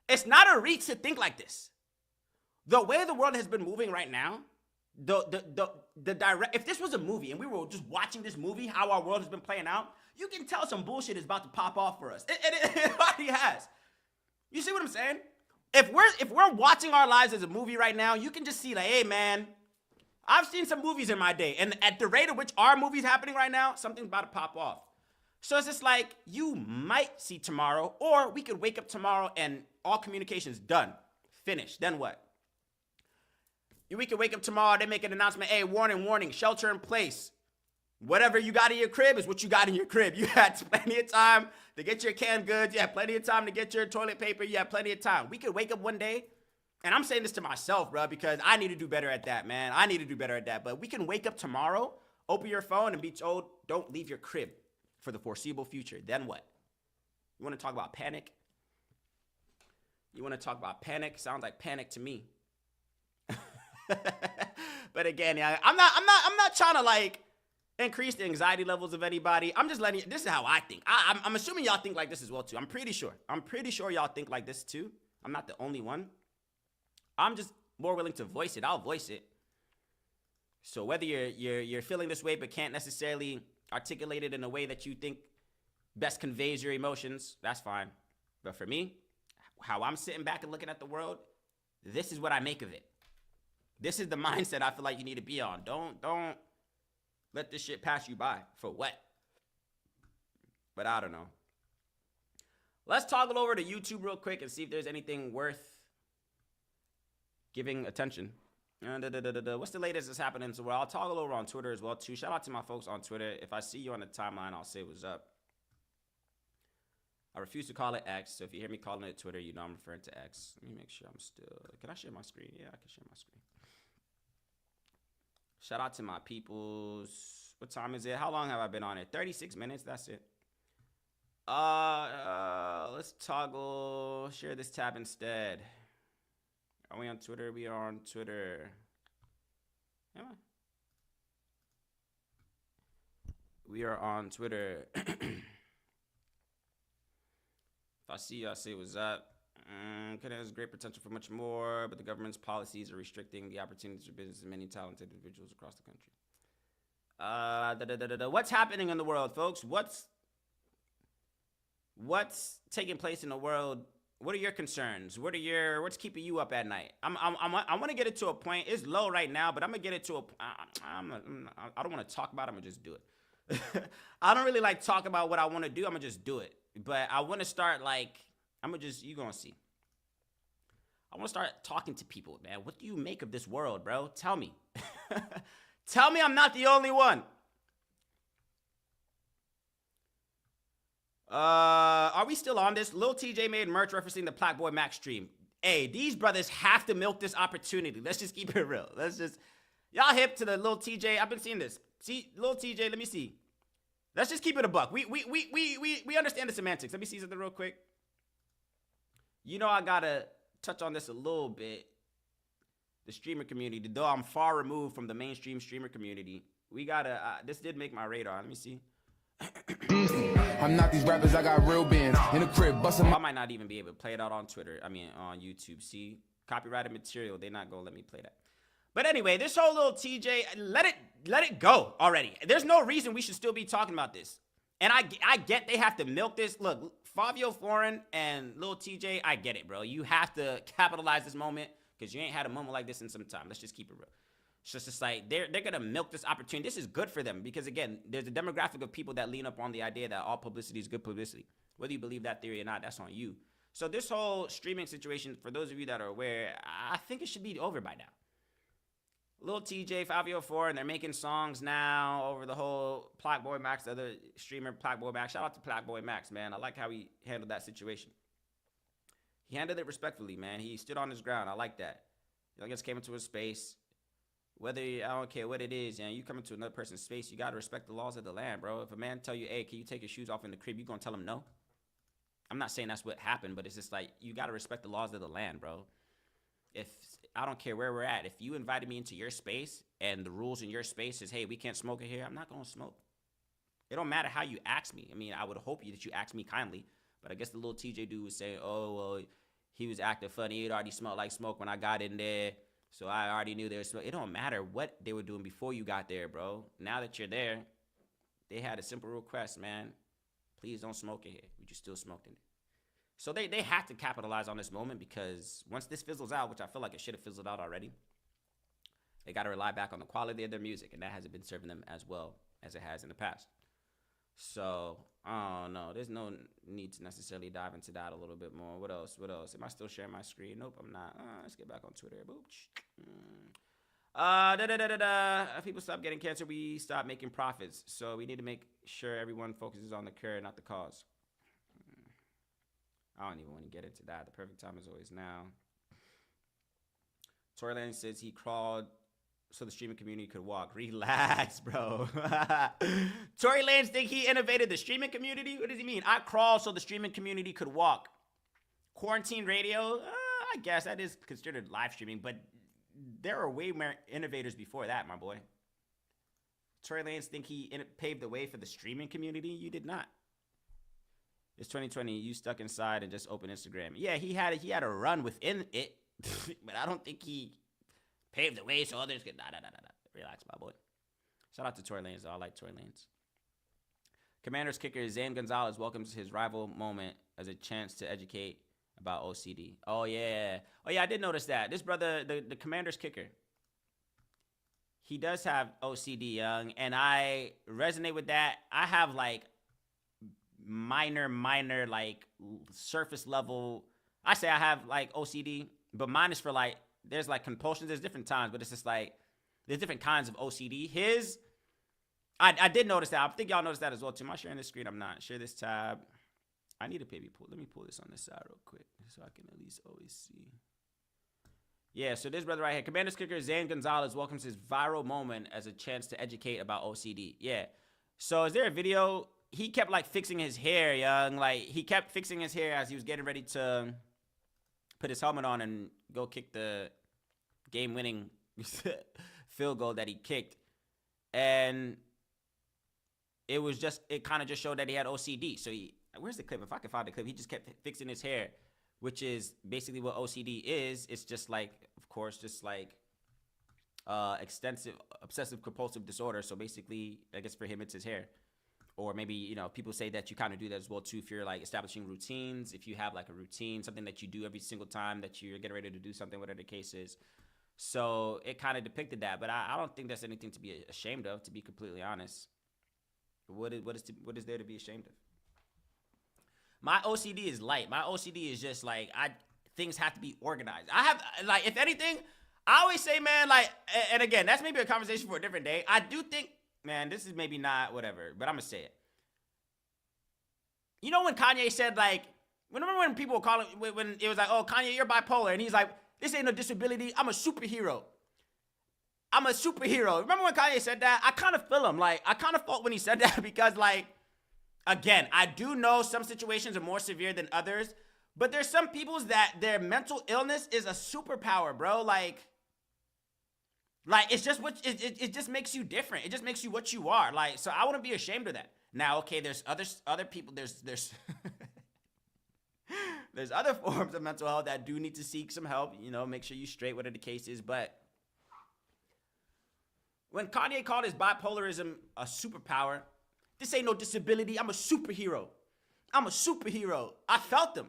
It's not a reach to think like this. The way the world has been moving right now, the direct, if this was a movie and we were just watching this movie, how our world has been playing out, you can tell some bullshit is about to pop off for us. It already has. You see what I'm saying? If we're watching our lives as a movie right now, you can just see like, hey man, I've seen some movies in my day, and at the rate at which our movie's happening right now, something's about to pop off. So it's just like, you might see tomorrow, or we could wake up tomorrow and all communication's done, finished. Then what? We could wake up tomorrow, they make an announcement, hey, warning, warning, shelter in place. Whatever you got in your crib is what you got in your crib. You had plenty of time to get your canned goods. You had plenty of time to get your toilet paper. You had plenty of time. We could wake up one day, and I'm saying this to myself, bro, because I need to do better at that, man. I need to do better at that. But we can wake up tomorrow, open your phone, and be told, don't leave your crib for the foreseeable future. Then what? You want to talk about panic? You want to talk about panic? Sounds like panic to me. But again, yeah, I'm not trying to like increase the anxiety levels of anybody. I'm just letting you, this is how I think. I'm assuming y'all think like this as well too. I'm pretty sure y'all think like this too. I'm not the only one. I'm just more willing to voice it. I'll voice it. So whether you're feeling this way but can't necessarily articulate it in a way that you think best conveys your emotions, that's fine. But for me, how I'm sitting back and looking at the world, this is what I make of it. This is the mindset I feel like you need to be on. Don't let this shit pass you by. For what? But I don't know. Let's toggle over to YouTube real quick and see if there's anything worth giving attention. What's the latest that's happening? So I'll toggle over on Twitter as well too. Shout out to my folks on Twitter. If I see you on the timeline, I'll say what's up. I refuse to call it X, so if you hear me calling it Twitter, you know I'm referring to X. Let me make sure I'm still... Can I share my screen? Yeah, I can share my screen. Shout out to my peoples. What time is it? How long have I been on it? 36 minutes, that's it. Let's toggle, share this tab instead. Are we on Twitter? We are on Twitter. Am I? We are on Twitter. If I see you, I say what's up. Canada has great potential for much more, but the government's policies are restricting the opportunities for business and many talented individuals across the country. What's happening in the world, folks? What's taking place in the world? What are your concerns? What's keeping you up at night? I want to get it to a point. It's low right now, but I'm gonna get it to a. I don't want to talk about it. I'm gonna just do it. I don't really like talk about what I want to do. I'm gonna just do it. But I want to start like, you gonna see. I want to start talking to people, man. What do you make of this world, bro? Tell me. Tell me I'm not the only one. Are we still on this? Lil TJ made merch referencing the Plaque Max stream. Hey, these brothers have to milk this opportunity. Let's just keep it real. Y'all hip to the Lil TJ. I've been seeing this. See, Lil TJ, let me see. Let's just keep it a buck. We understand the semantics. Let me see something real quick. You know I gotta touch on this a little bit. The streamer community, though I'm far removed from the mainstream streamer community, we gotta. This did make my radar. Let me see. I'm not these rappers. I got real bands in the crib busting. I might not even be able to play it out on Twitter. I mean on YouTube. See, copyrighted material. They're not gonna let me play that. But anyway, this whole little TJ, let it go already. There's no reason we should still be talking about this. And I get they have to milk this. Look, Fabio Foreign and Lil TJ, I get it, bro. You have to capitalize this moment because you ain't had a moment like this in some time. Let's just keep it real. It's just like they're gonna milk this opportunity. This is good for them because again, there's a demographic of people that lean up on the idea that all publicity is good publicity. Whether you believe that theory or not, that's on you. So this whole streaming situation, for those of you that are aware, I think it should be over by now. Lil TJ, Fabio 4, and they're making songs now over the whole Plaque Max, the other streamer, Plaque Max. Shout out to Plaque Max, man. I like how he handled that situation. He handled it respectfully, man. He stood on his ground. I like that. I guess came into his space. Whether, I don't care what it is, and you come into another person's space, you got to respect the laws of the land, bro. If a man tell you, hey, can you take your shoes off in the crib, you going to tell him no? I'm not saying that's what happened, but it's just like, you got to respect the laws of the land, bro. I don't care where we're at. If you invited me into your space and the rules in your space is, hey, we can't smoke in here, I'm not going to smoke. It don't matter how you ask me. I mean, I would hope that you ask me kindly, but I guess the little TJ dude was saying, oh, well, he was acting funny. It already smelled like smoke when I got in there, so I already knew there was smoke. It don't matter what they were doing before you got there, bro. Now that you're there, they had a simple request, man. Please don't smoke in here. But you still smoked in it. So they have to capitalize on this moment because once this fizzles out, which I feel like it should have fizzled out already, they got to rely back on the quality of their music, and that hasn't been serving them as well as it has in the past. So, I don't know. There's no need to necessarily dive into that a little bit more. What else? Am I still sharing my screen? Nope, I'm not. Let's get back on Twitter. Boop. People stop getting cancer, we stop making profits. So we need to make sure everyone focuses on the cure, not the cause. I don't even want to get into that. The perfect time is always now. Tory Lanez says he crawled so the streaming community could walk. Relax, bro. Tory Lanez think he innovated the streaming community? What does he mean? I crawled so the streaming community could walk. Quarantine radio? I guess that is considered live streaming, but there are way more innovators before that, my boy. Tory Lanez think he paved the way for the streaming community? You did not. It's 2020. You stuck inside and just open Instagram. Yeah, he had a run within it, but I don't think he paved the way so others could. Nah. Relax, my boy. Shout out to Tory Lanez. I like Tory Lanez. Commanders kicker Zane Gonzalez welcomes his rival moment as a chance to educate about OCD. Oh yeah. I did notice that. This brother, the Commanders kicker, he does have OCD, young, and I resonate with that. I have like minor, like surface level. I say I have like OCD, but mine is for like, there's like compulsions. There's different times, but it's just like, there's different kinds of OCD. I did notice that. I think y'all noticed that as well too. Am I sharing this screen? I'm not. Share this tab. I need a baby pull. Let me pull this on this side real quick so I can at least always see. Yeah, so this brother right here, Commanders kicker Zane Gonzalez welcomes his viral moment as a chance to educate about OCD. Yeah. So is there a video? He kept like fixing his hair, young. Like he kept fixing his hair as he was getting ready to put his helmet on and go kick the game-winning field goal that he kicked. And it kind of just showed that he had OCD. So where's the clip? If I can find the clip, he just kept fixing his hair, which is basically what OCD is. It's just like, of course, just like extensive obsessive compulsive disorder. So basically, I guess for him, it's his hair. Or maybe, people say that you kind of do that as well too if you're like establishing routines. If you have like a routine, something that you do every single time that you're getting ready to do something, whatever the case is. So it kind of depicted that, but I don't think that's anything to be ashamed of, to be completely honest. What is there to be ashamed of? My OCD is light. My OCD is just like, things have to be organized. I have, like, if anything, I always say, man, like, and again, that's maybe a conversation for a different day. I do think, man, this is maybe not whatever, but I'm gonna say it. You know when Kanye said, like, remember when people were calling, when it was like, oh, Kanye, you're bipolar, and he's like, this ain't no disability, I'm a superhero. I'm a superhero. Remember when Kanye said that? I kind of feel him. Like, I kind of felt when he said that because, like, again, I do know some situations are more severe than others, but there's some people's that their mental illness is a superpower, bro. Like it's just what it just makes you different. It just makes you what you are. Like, so I wouldn't be ashamed of that. Now, okay, there's other people. There's there's other forms of mental health that do need to seek some help. Make sure you straight whatever the case is. But when Kanye called his bipolarism a superpower, this ain't no disability. I'm a superhero. I'm a superhero. I felt them.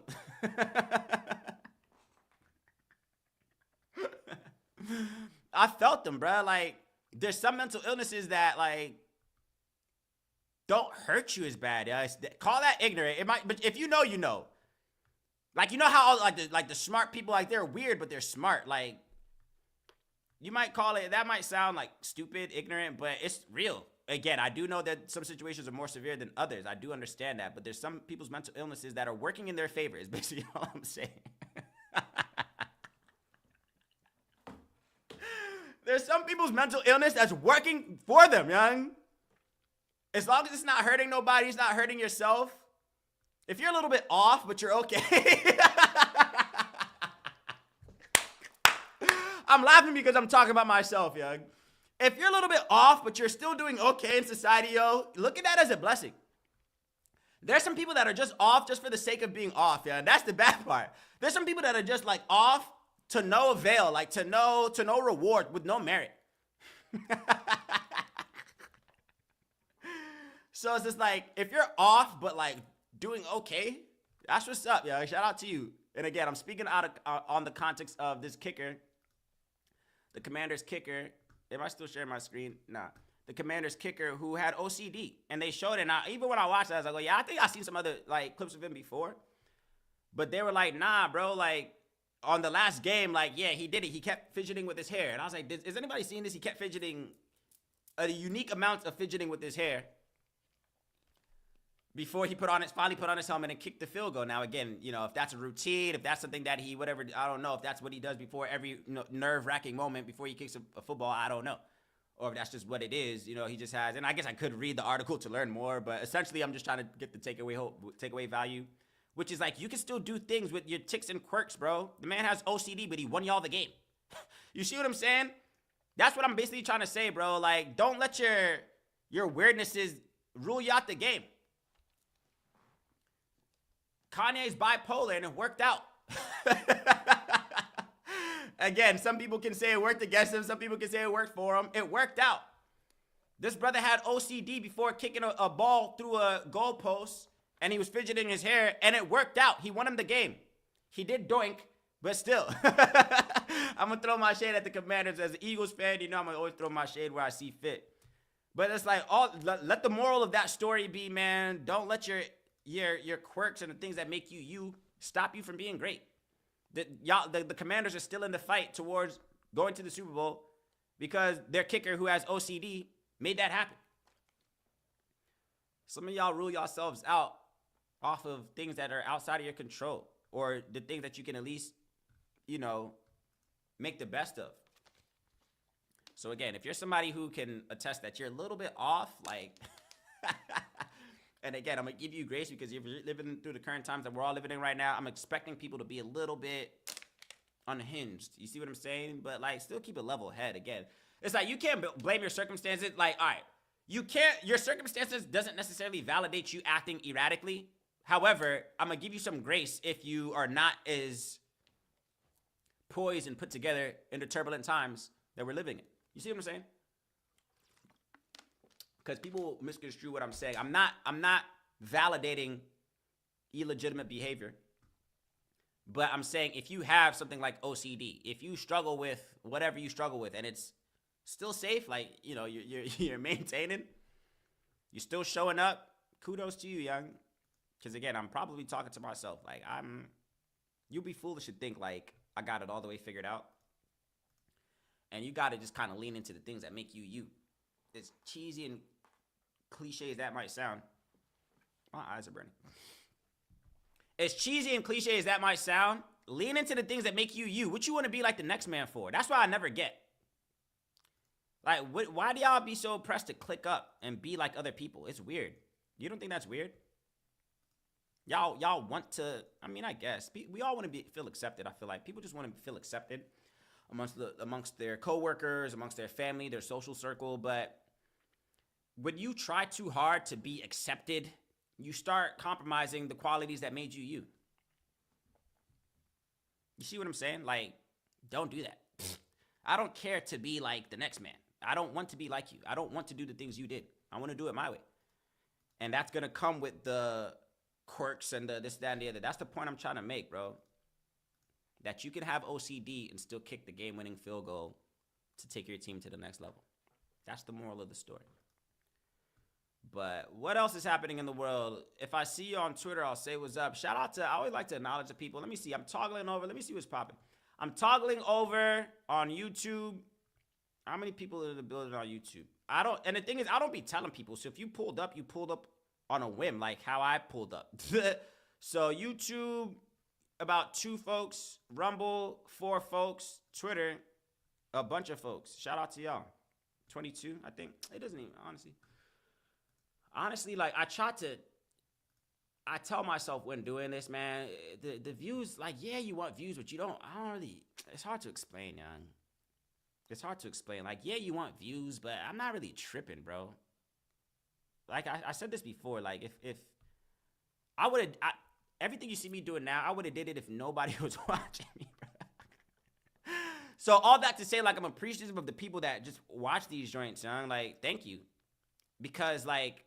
I felt them, bro. Like, there's some mental illnesses that, like, don't hurt you as bad. Yeah? Call that ignorant. It might, but if you know, you know. Like, you know how all, like the smart people, like, they're weird, but they're smart. Like, you might call it, that might sound like stupid, ignorant, but it's real. Again, I do know that some situations are more severe than others. I do understand that, but there's some people's mental illnesses that are working in their favor, is basically all I'm saying. There's some people's mental illness that's working for them, young. As long as it's not hurting nobody, it's not hurting yourself. If you're a little bit off, but you're okay. I'm laughing because I'm talking about myself, young. If you're a little bit off, but you're still doing okay in society, yo, look at that as a blessing. There's some people that are just off just for the sake of being off, yeah. That's the bad part. There's some people that are just like off to no avail, like to no reward with no merit. So it's just like, if you're off, but like doing okay, that's what's up, yo. Shout out to you. And again, I'm speaking on the context of this kicker, the Commanders kicker. Am I still sharing my screen? Nah. The Commanders kicker who had OCD. And they showed it. And even when I watched it, I was like, oh, yeah, I think I've seen some other like clips of him before. But they were like, nah, bro, like, on the last game, like, yeah, he did it. He kept fidgeting with his hair. And I was like, is anybody seeing this? He kept fidgeting, a unique amount of fidgeting with his hair before he finally put on his helmet and kicked the field goal. Now, again, you know, if that's a routine, if that's something that he, whatever, I don't know. If that's what he does before every nerve-wracking moment before he kicks a football, I don't know. Or if that's just what it is, you know, he just has. And I guess I could read the article to learn more, but essentially I'm just trying to get the takeaway value, which is like, you can still do things with your ticks and quirks, bro. The man has OCD, but he won y'all the game. You see what I'm saying? That's what I'm basically trying to say, bro. Like, don't let your weirdnesses rule you out the game. Kanye's bipolar and it worked out. Again, some people can say it worked against him. Some people can say it worked for him. It worked out. This brother had OCD before kicking a ball through a goalpost, and he was fidgeting his hair, and it worked out. He won him the game. He did doink, but still. I'm going to throw my shade at the Commanders. As an Eagles fan, you know I'm going to always throw my shade where I see fit. But it's like, let the moral of that story be, man, don't let your quirks and the things that make you stop you from being great. The Commanders are still in the fight towards going to the Super Bowl because their kicker, who has OCD, made that happen. Some of y'all rule yourselves out off of things that are outside of your control, or the things that you can at least, you know, make the best of. So again, if you're somebody who can attest that you're a little bit off, like, and again, I'm going to give you grace because you're living through the current times that we're all living in right now. I'm expecting people to be a little bit unhinged. You see what I'm saying? But, like, still keep a level head. Again, it's like you can't blame your circumstances. Like, all right, your circumstances doesn't necessarily validate you acting erratically. However, I'm going to give you some grace if you are not as poised and put together in the turbulent times that we're living in. You see what I'm saying? Because people misconstrue what I'm saying. I'm not validating illegitimate behavior. But I'm saying if you have something like OCD, if you struggle with whatever you struggle with and it's still safe, like, you know, you're maintaining, you're still showing up, kudos to you, young. Because again, I'm probably talking to myself. Like, you'll be foolish to think like I got it all the way figured out. And you got to just kind of lean into the things that make you you. As cheesy and cliche as that might sound, my eyes are burning. As cheesy and cliche as that might sound, lean into the things that make you you. What you want to be like the next man for? That's what I never get. Like, why do y'all be so pressed to click up and be like other people? It's weird. You don't think that's weird? Y'all want to, I mean, I guess. We all want to feel accepted, I feel like. People just want to feel accepted amongst their coworkers, amongst their family, their social circle. But when you try too hard to be accepted, you start compromising the qualities that made you you. You see what I'm saying? Like, don't do that. I don't care to be like the next man. I don't want to be like you. I don't want to do the things you did. I want to do it my way. And that's going to come with the quirks and the this, that, and the other. That's the point I'm trying to make, bro. That you can have OCD and still kick the game-winning field goal to take your team to the next level. That's the moral of the story. But what else is happening in the world? If I see you on Twitter, I'll say what's up. Shout out to, I always like to acknowledge the people. Let me see. I'm toggling over. Let me see what's popping. I'm toggling over on YouTube. How many people are in the building on YouTube? And the thing is, I don't be telling people. So if you pulled up on a whim, like how I pulled up. So YouTube, about 2 folks. Rumble, 4 folks. Twitter, a bunch of folks. Shout out to y'all. 22, I think. It doesn't even, honestly, like, I tell myself when doing this, man, the views, like, yeah, you want views, but it's hard to explain, young. It's hard to explain. Like, yeah, you want views, but I'm not really tripping, bro. Like, I said this before, like, if I would have, everything you see me doing now, I would have did it if nobody was watching me, bro. So all that to say, like, I'm appreciative of the people that just watch these joints, young. Like, thank you. Because, like,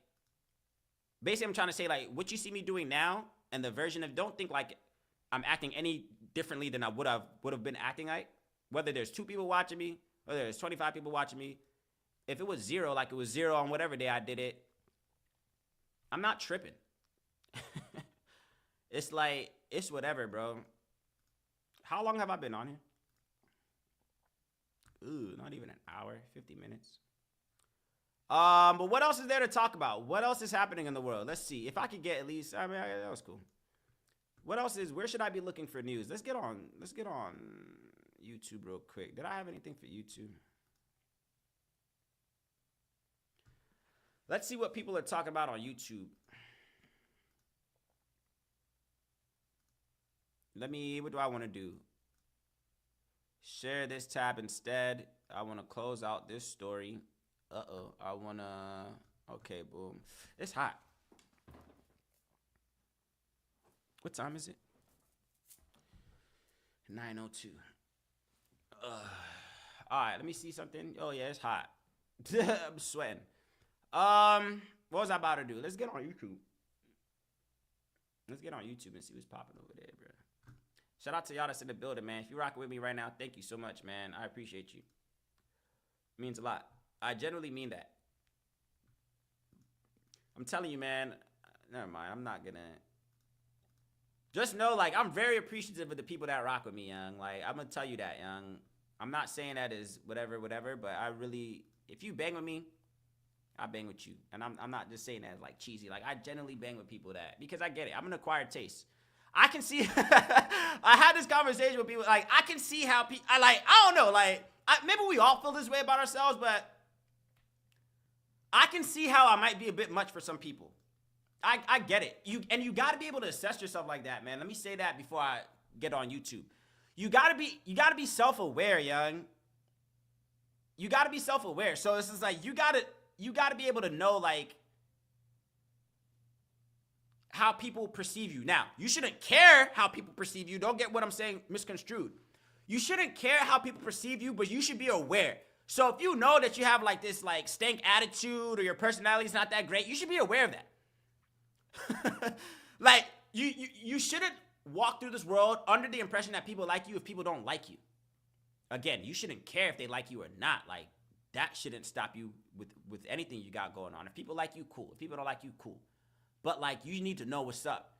basically I'm trying to say, like, what you see me doing now and the version of, don't think like I'm acting any differently than I would have been acting like. Whether there's 2 people watching me, whether there's 25 people watching me, if it was 0, like it was 0 on whatever day I did it, I'm not tripping. It's like, it's whatever, bro. How long have I been on here? Ooh, not even an hour, 50 minutes. But what else is there to talk about? What else is happening in the world? Let's see. If I could get at least, I mean, that was cool. What else is, where should I be looking for news? Let's get on YouTube real quick. Did I have anything for YouTube? Let's see what people are talking about on YouTube. What do I want to do? Share this tab instead. I want to close out this story. I want to, okay, boom. It's hot. What time is it? 9:02. All right, let me see something. Oh yeah, it's hot. I'm sweating. What was I about to do? Let's get on YouTube. Let's get on YouTube and see what's popping over there, bro. Shout out to y'all that's in the building, man. If you're rocking with me right now, thank you so much, man. I appreciate you. It means a lot. I genuinely mean that. I'm telling you, man. Never mind. I'm not gonna. Just know, like, I'm very appreciative of the people that rock with me, young. Like, I'm gonna tell you that, young. I'm not saying that as whatever, but I really, if you bang with me, I bang with you. And I'm not just saying that as, like, cheesy. Like, I generally bang with people that, because I get it. I'm an acquired taste. I can see, I had this conversation with people, like, I can see how people, I don't know, like, maybe we all feel this way about ourselves, but I can see how I might be a bit much for some people. I get it. You got to be able to assess yourself like that, man. Let me say that before I get on YouTube. You got to be self-aware, young. You got to be self-aware. So it's just like, you got to be able to know, like, how people perceive you. Now, you shouldn't care how people perceive you. Don't get what I'm saying misconstrued. You shouldn't care how people perceive you, but you should be aware. So if you know that you have, like, this, like, stank attitude or your personality is not that great, you should be aware of that. Like, you shouldn't walk through this world under the impression that people like you if people don't like you. Again, you shouldn't care if they like you or not. Like, that shouldn't stop you with anything you got going on. If people like you, cool. If people don't like you, cool. But, like, you need to know what's up.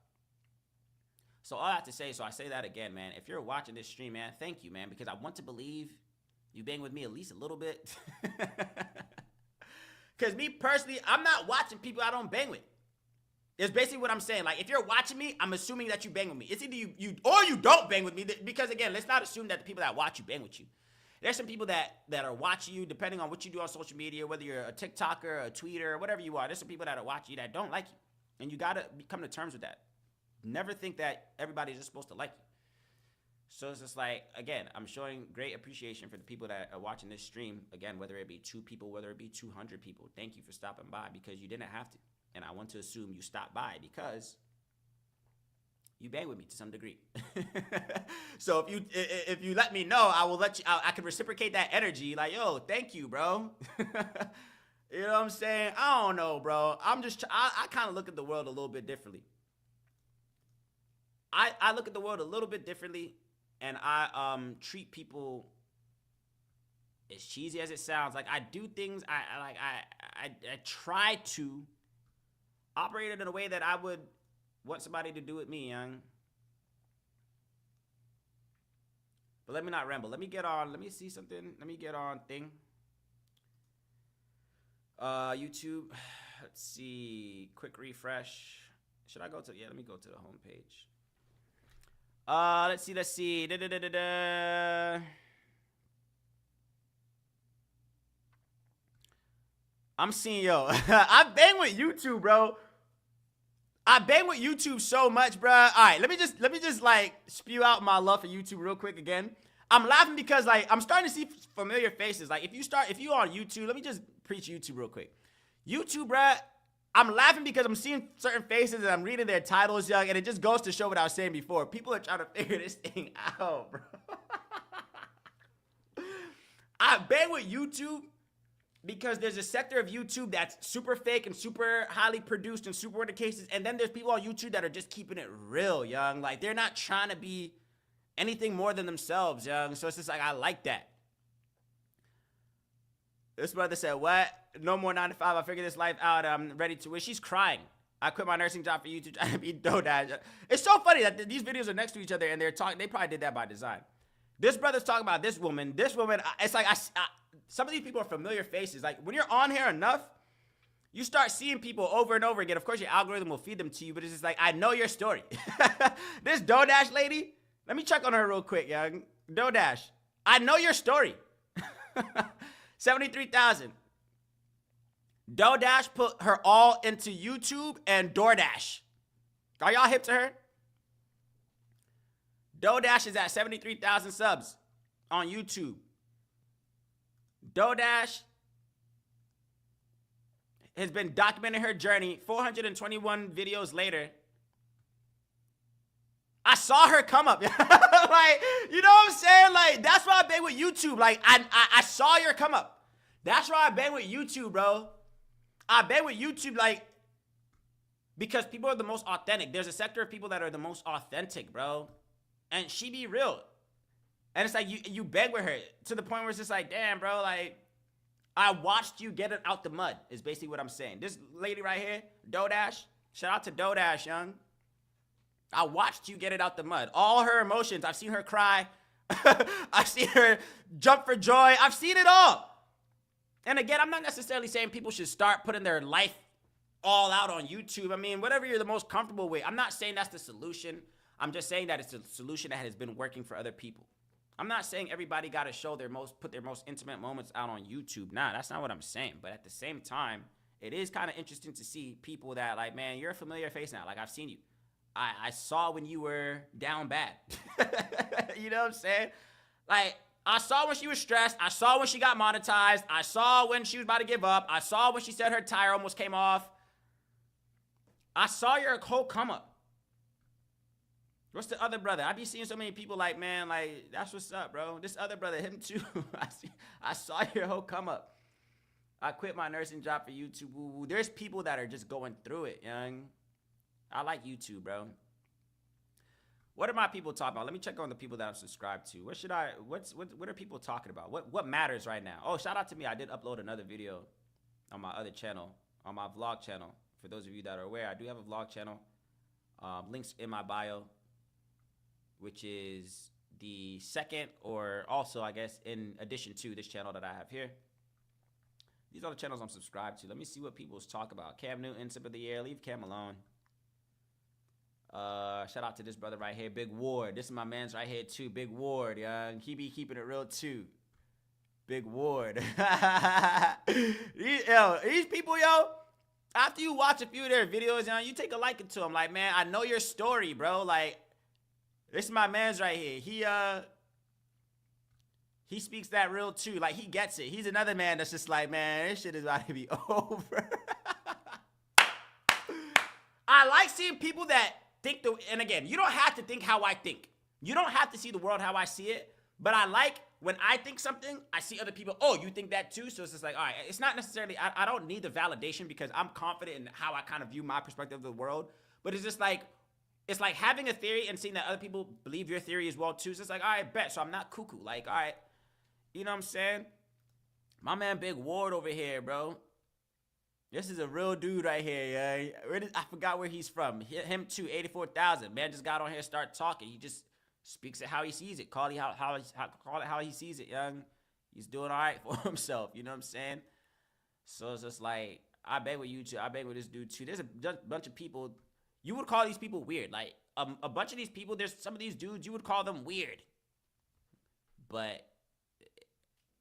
So all I have to say, so I say that again, man. If you're watching this stream, man, thank you, man, because I want to believe you bang with me at least a little bit. Because me personally, I'm not watching people I don't bang with. It's basically what I'm saying. Like, if you're watching me, I'm assuming that you bang with me. It's either you or you don't bang with me. Because, again, let's not assume that the people that watch you bang with you. There's some people that are watching you, depending on what you do on social media, whether you're a TikToker, a tweeter, whatever you are. There's some people that are watching you that don't like you. And you got to come to terms with that. Never think that everybody's just supposed to like you. So it's just like, again, I'm showing great appreciation for the people that are watching this stream. Again, whether it be 2 people, whether it be 200 people. Thank you for stopping by, because you didn't have to. And I want to assume you stopped by because you bang with me to some degree. So if you let me know, I will let you. I can reciprocate that energy. Like, yo, thank you, bro. You know what I'm saying? I don't know, bro. I kind of look at the world a little bit differently. I look at the world a little bit differently, and I treat people, as cheesy as it sounds, like, I do things. I try to operate it in a way that I would want somebody to do with me, young. But let me not ramble. Let me get on. Let me see something. Let me get on thing. YouTube. Let's see. Quick refresh. Should I go to? Yeah, let me go to the homepage. Let's see. I'm seeing, yo. I bang with YouTube, bro. I bang with YouTube so much, bro. All right, let me just like spew out my love for YouTube real quick again. I'm laughing because, like, I'm starting to see familiar faces. Like, if you on YouTube, let me just preach YouTube real quick. YouTube, bro. I'm laughing because I'm seeing certain faces and I'm reading their titles, young, and it just goes to show what I was saying before. People are trying to figure this thing out, bro. I bang with YouTube because there's a sector of YouTube that's super fake and super highly produced and super in the cases, and then there's people on YouTube that are just keeping it real, young. Like, they're not trying to be anything more than themselves, young. So it's just like, I like that. This brother said, what? No more 9 to 5. I figured this life out. I'm ready to wish. She's crying. I quit my nursing job for YouTube trying to be DoorDash. It's so funny that these videos are next to each other and they're talking. They probably did that by design. This brother's talking about this woman. This woman, it's like some of these people are familiar faces. Like when you're on here enough, you start seeing people over and over again. Of course, your algorithm will feed them to you, but it's just like, I know your story. This DoorDash lady, let me check on her real quick, young. DoorDash, I know your story. 73,000. DoorDash put her all into YouTube and DoorDash. Are y'all hip to her? DoorDash is at 73,000 subs on YouTube. DoorDash has been documenting her journey. 421 videos later, I saw her come up. Like, you know what I'm saying? Like, that's why I bang with YouTube. Like, I saw your come up. That's why I bang with YouTube, bro. I bang with YouTube, like, because people are the most authentic. There's a sector of people that are the most authentic, bro. And she be real. And it's like, you bang with her to the point where it's just like, damn, bro, like, I watched you get it out the mud, is basically what I'm saying. This lady right here, DoorDash, shout out to DoorDash, young. I watched you get it out the mud. All her emotions. I've seen her cry. I've seen her jump for joy. I've seen it all. And again, I'm not necessarily saying people should start putting their life all out on YouTube. I mean, whatever you're the most comfortable with. I'm not saying that's the solution. I'm just saying that it's a solution that has been working for other people. I'm not saying everybody got to put their most intimate moments out on YouTube. Nah, that's not what I'm saying. But at the same time, it is kind of interesting to see people that, like, man, you're a familiar face now. Like, I've seen you. I saw when you were down bad. You know what I'm saying? Like, I saw when she was stressed. I saw when she got monetized. I saw when she was about to give up. I saw when she said her tire almost came off. I saw your whole come up. What's the other brother? I be seeing so many people like, man, like, that's what's up, bro. This other brother, him too. I saw your whole come up. I quit my nursing job for YouTube. Ooh, there's people that are just going through it, young. I like YouTube, bro. What are my people talking about? Let me check on the people that I'm subscribed to. What are people talking about? What matters right now? Oh, shout out to me. I did upload another video on my other channel, on my vlog channel. For those of you that are aware, I do have a vlog channel. Links in my bio, which is the second, or also, I guess, in addition to this channel that I have here. These are the channels I'm subscribed to. Let me see what people's talk about. Cam Newton, Sip of the Year. Leave Cam alone. Shout out to this brother right here, Big Ward. This is my man's right here too, Big Ward, young. He be keeping it real too. Big Ward. These people, yo, after you watch a few of their videos, you take a liking to them. Like, man, I know your story, bro. Like, this is my man's right here. He speaks that real too. Like, he gets it. He's another man that's just like, man, this shit is about to be over. I like seeing people that think and again, you don't have to think how I think. You don't have to see the world how I see it. But I like when I think something, I see other people, oh, you think that too? So it's just like, all right, it's not necessarily, I don't need the validation because I'm confident in how I kind of view my perspective of the world. But it's just like, it's like having a theory and seeing that other people believe your theory as well too. So it's like, all right, bet. So I'm not cuckoo. Like, all right, you know what I'm saying? My man Big Ward over here, bro. This is a real dude right here, yeah. I forgot where he's from. Him too, 84,000. Man just got on here, start talking. He just speaks it how he sees it. Call it how he sees it, young. He's doing all right for himself. You know what I'm saying? So it's just like, I bang with you too. I bang with this dude too. There's a bunch of people. You would call these people weird. Like, a bunch of these people, there's some of these dudes, you would call them weird. But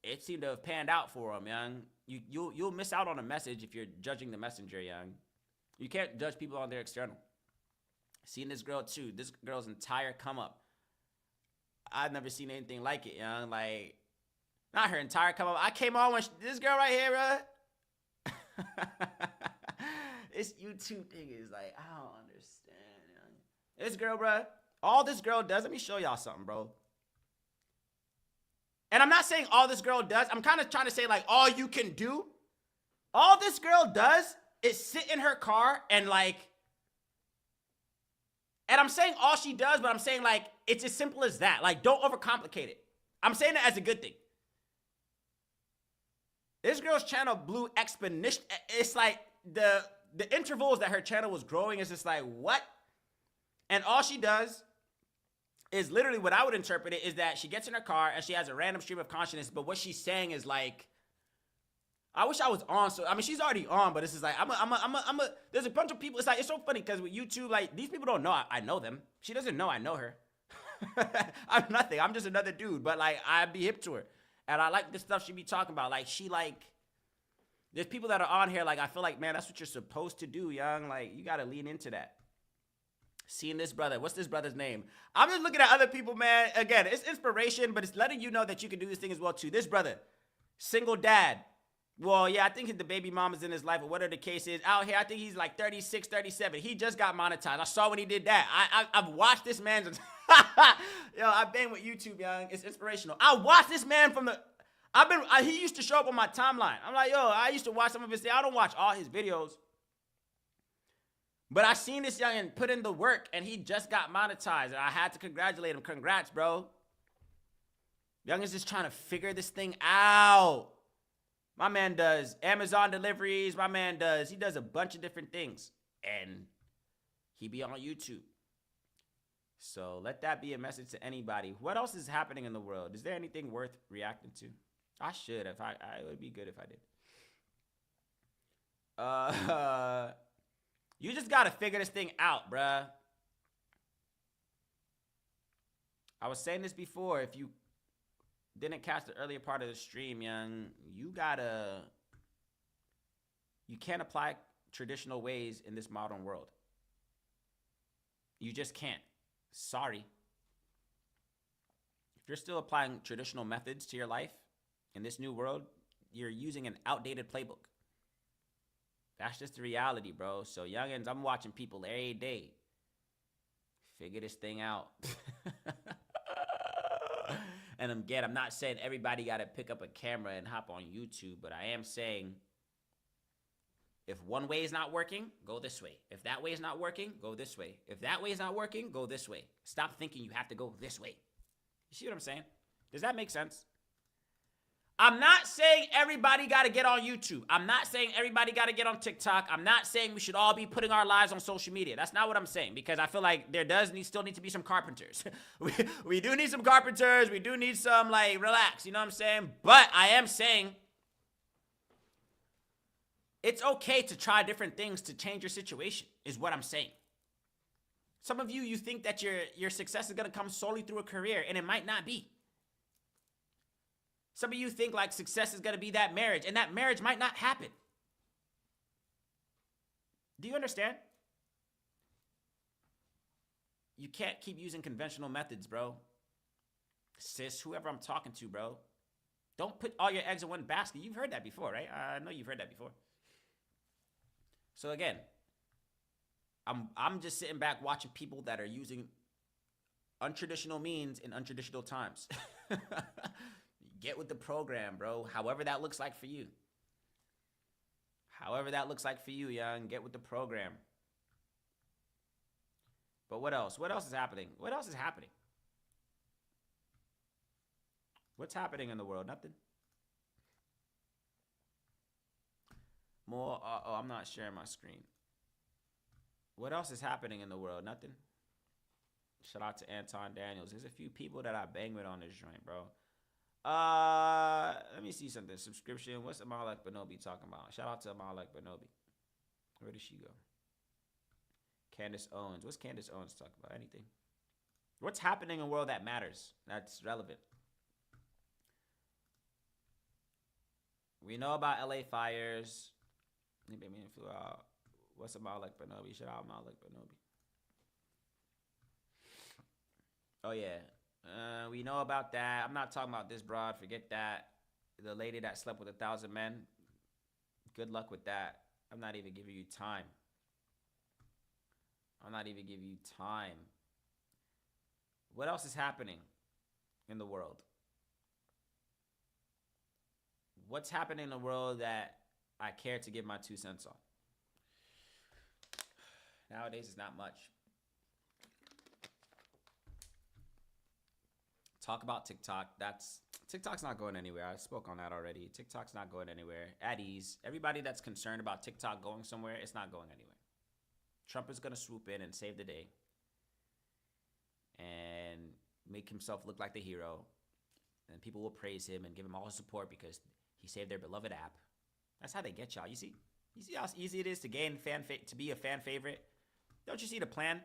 it seemed to have panned out for them, young. You'll miss out on a message if you're judging the messenger, young. You can't judge people on their external. Seeing this girl too, this girl's entire come up. I've never seen anything like it, young. Like, not her entire come up. I came on when this girl right here, bro. This YouTube thing is like, I don't understand, young. This girl, bro. All this girl does, let me show y'all something, bro. And I'm not saying all this girl does. I'm kind of trying to say, like, all you can do. All this girl does is sit in her car and, like, and I'm saying all she does, but I'm saying, like, it's as simple as that. Like, don't overcomplicate it. I'm saying it as a good thing. This girl's channel blew exponentially. It's like the intervals that her channel was growing is just like, what? And all she does is literally what I would interpret it is that she gets in her car and she has a random stream of consciousness, but what she's saying is like, I wish I was on. So I mean, she's already on, but this is like, there's a bunch of people. It's like, it's so funny because with YouTube, like these people don't know I know them. She doesn't know I know her. I'm nothing. I'm just another dude, but like I'd be hip to her, and I like the stuff she be talking about. Like she like, there's people that are on here. Like I feel like, man, that's what you're supposed to do, young. Like you gotta lean into that. Seeing this brother, what's this brother's name? I'm just looking at other people, man. Again, it's inspiration, but it's letting you know that you can do this thing as well too. This brother, single dad. Well, yeah, I think the baby mama's in his life, or whatever the case is. Out here, I think he's like 36, 37. He just got monetized. I saw when he did that. I've watched this man. Yo, I've been with YouTube, young. It's inspirational. I watched this man from the... he used to show up on my timeline. I'm like, yo, I used to watch some of his... I don't watch all his videos. But I seen this youngin' put in the work, and he just got monetized, and I had to congratulate him. Congrats, bro. Youngin's just trying to figure this thing out. My man does Amazon deliveries. He does a bunch of different things. And he be on YouTube. So let that be a message to anybody. What else is happening in the world? Is there anything worth reacting to? I should. It would be good if I did. You just got to figure this thing out, bruh. I was saying this before. If you didn't catch the earlier part of the stream, young, you can't apply traditional ways in this modern world. You just can't. Sorry. If you're still applying traditional methods to your life in this new world, you're using an outdated playbook. That's just the reality, bro. So youngins, I'm watching people every day figure this thing out. And again, I'm not saying everybody got to pick up a camera and hop on YouTube, but I am saying if one way is not working, go this way. If that way is not working, go this way. If that way is not working, go this way. Stop thinking you have to go this way. You see what I'm saying? Does that make sense? I'm not saying everybody got to get on YouTube. I'm not saying everybody got to get on TikTok. I'm not saying we should all be putting our lives on social media. That's not what I'm saying, because I feel like there still need to be some carpenters. we do need some carpenters. We do need some, like, relax. You know what I'm saying? But I am saying it's okay to try different things to change your situation, is what I'm saying. Some of you think that your success is going to come solely through a career, and it might not be. Some of you think like success is going to be that marriage, and that marriage might not happen. Do you understand? You can't keep using conventional methods, bro. Sis, whoever I'm talking to, bro. Don't put all your eggs in one basket. You've heard that before, right? I know you've heard that before. So again, I'm just sitting back watching people that are using untraditional means in untraditional times. Get with the program, bro. However that looks like for you. However that looks like for you, young. Get with the program. But what else? What else is happening? What else is happening? What's happening in the world? Nothing. More. Oh, I'm not sharing my screen. What else is happening in the world? Nothing. Shout out to Anton Daniels. There's a few people that I bang with on this joint, bro. Let me see something. Subscription. What's Amalek Benobi talking about? Shout out to Amalek Benobi. Where did she go? Candace Owens. What's Candace Owens talking about? Anything? What's happening in the world that matters? That's relevant. We know about LA fires. What's Amalek Benobi? Shout out Amalek Benobi. Oh yeah. We know about that. I'm not talking about this broad. Forget that. The lady that slept with 1,000 men. Good luck with that. I'm not even giving you time. I'm not even giving you time. What else is happening in the world? What's happening in the world that I care to give my 2 cents on? Nowadays, it's not much. Talk about TikTok. TikTok's not going anywhere. I spoke on that already. TikTok's not going anywhere. At ease. Everybody that's concerned about TikTok going somewhere, it's not going anywhere. Trump is going to swoop in and save the day and make himself look like the hero. And people will praise him and give him all his support because he saved their beloved app. That's how they get y'all. You see how easy it is to gain to be a fan favorite? Don't you see the plan?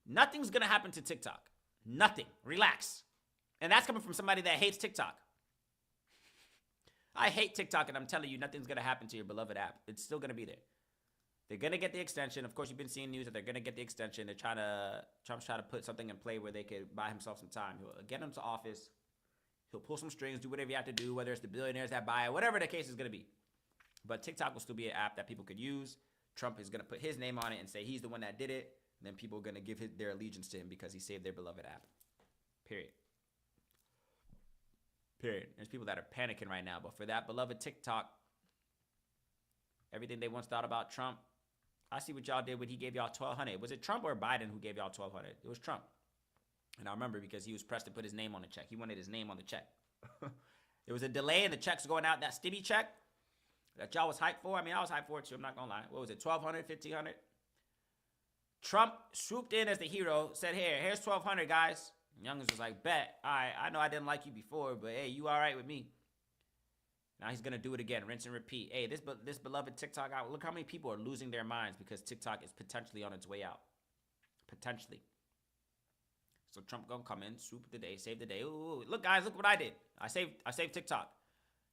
Nothing's going to happen to TikTok. Nothing. Relax. And that's coming from somebody that hates TikTok. I hate TikTok, and I'm telling you, nothing's going to happen to your beloved app. It's still going to be there. They're going to get the extension. Of course, you've been seeing news that they're going to get the extension. Trump's trying to put something in play where they could buy himself some time. He'll get him to office. He'll pull some strings, do whatever you have to do, whether it's the billionaires that buy it, whatever the case is going to be. But TikTok will still be an app that people could use. Trump is going to put his name on it and say he's the one that did it. And then people are going to give their allegiance to him because he saved their beloved app. Period. There's people that are panicking right now. But for that beloved TikTok, everything they once thought about Trump, I see what y'all did when he gave y'all $1,200. Was it Trump or Biden who gave y'all $1,200? It was Trump. And I remember because he was pressed to put his name on the check. He wanted his name on the check. There was a delay in the checks going out. That Stibby check that y'all was hyped for. I mean, I was hyped for it too. I'm not going to lie. What was it, $1,200, $1,500? Trump swooped in as the hero, said, here's $1,200, guys. Youngins was like, bet. All right, I know I didn't like you before, but hey, you all right with me. Now he's going to do it again, rinse and repeat. Hey, this beloved TikTok out, look how many people are losing their minds because TikTok is potentially on its way out. Potentially. So Trump going to come in, swoop the day, save the day. Ooh, look, guys, look what I did. I saved TikTok.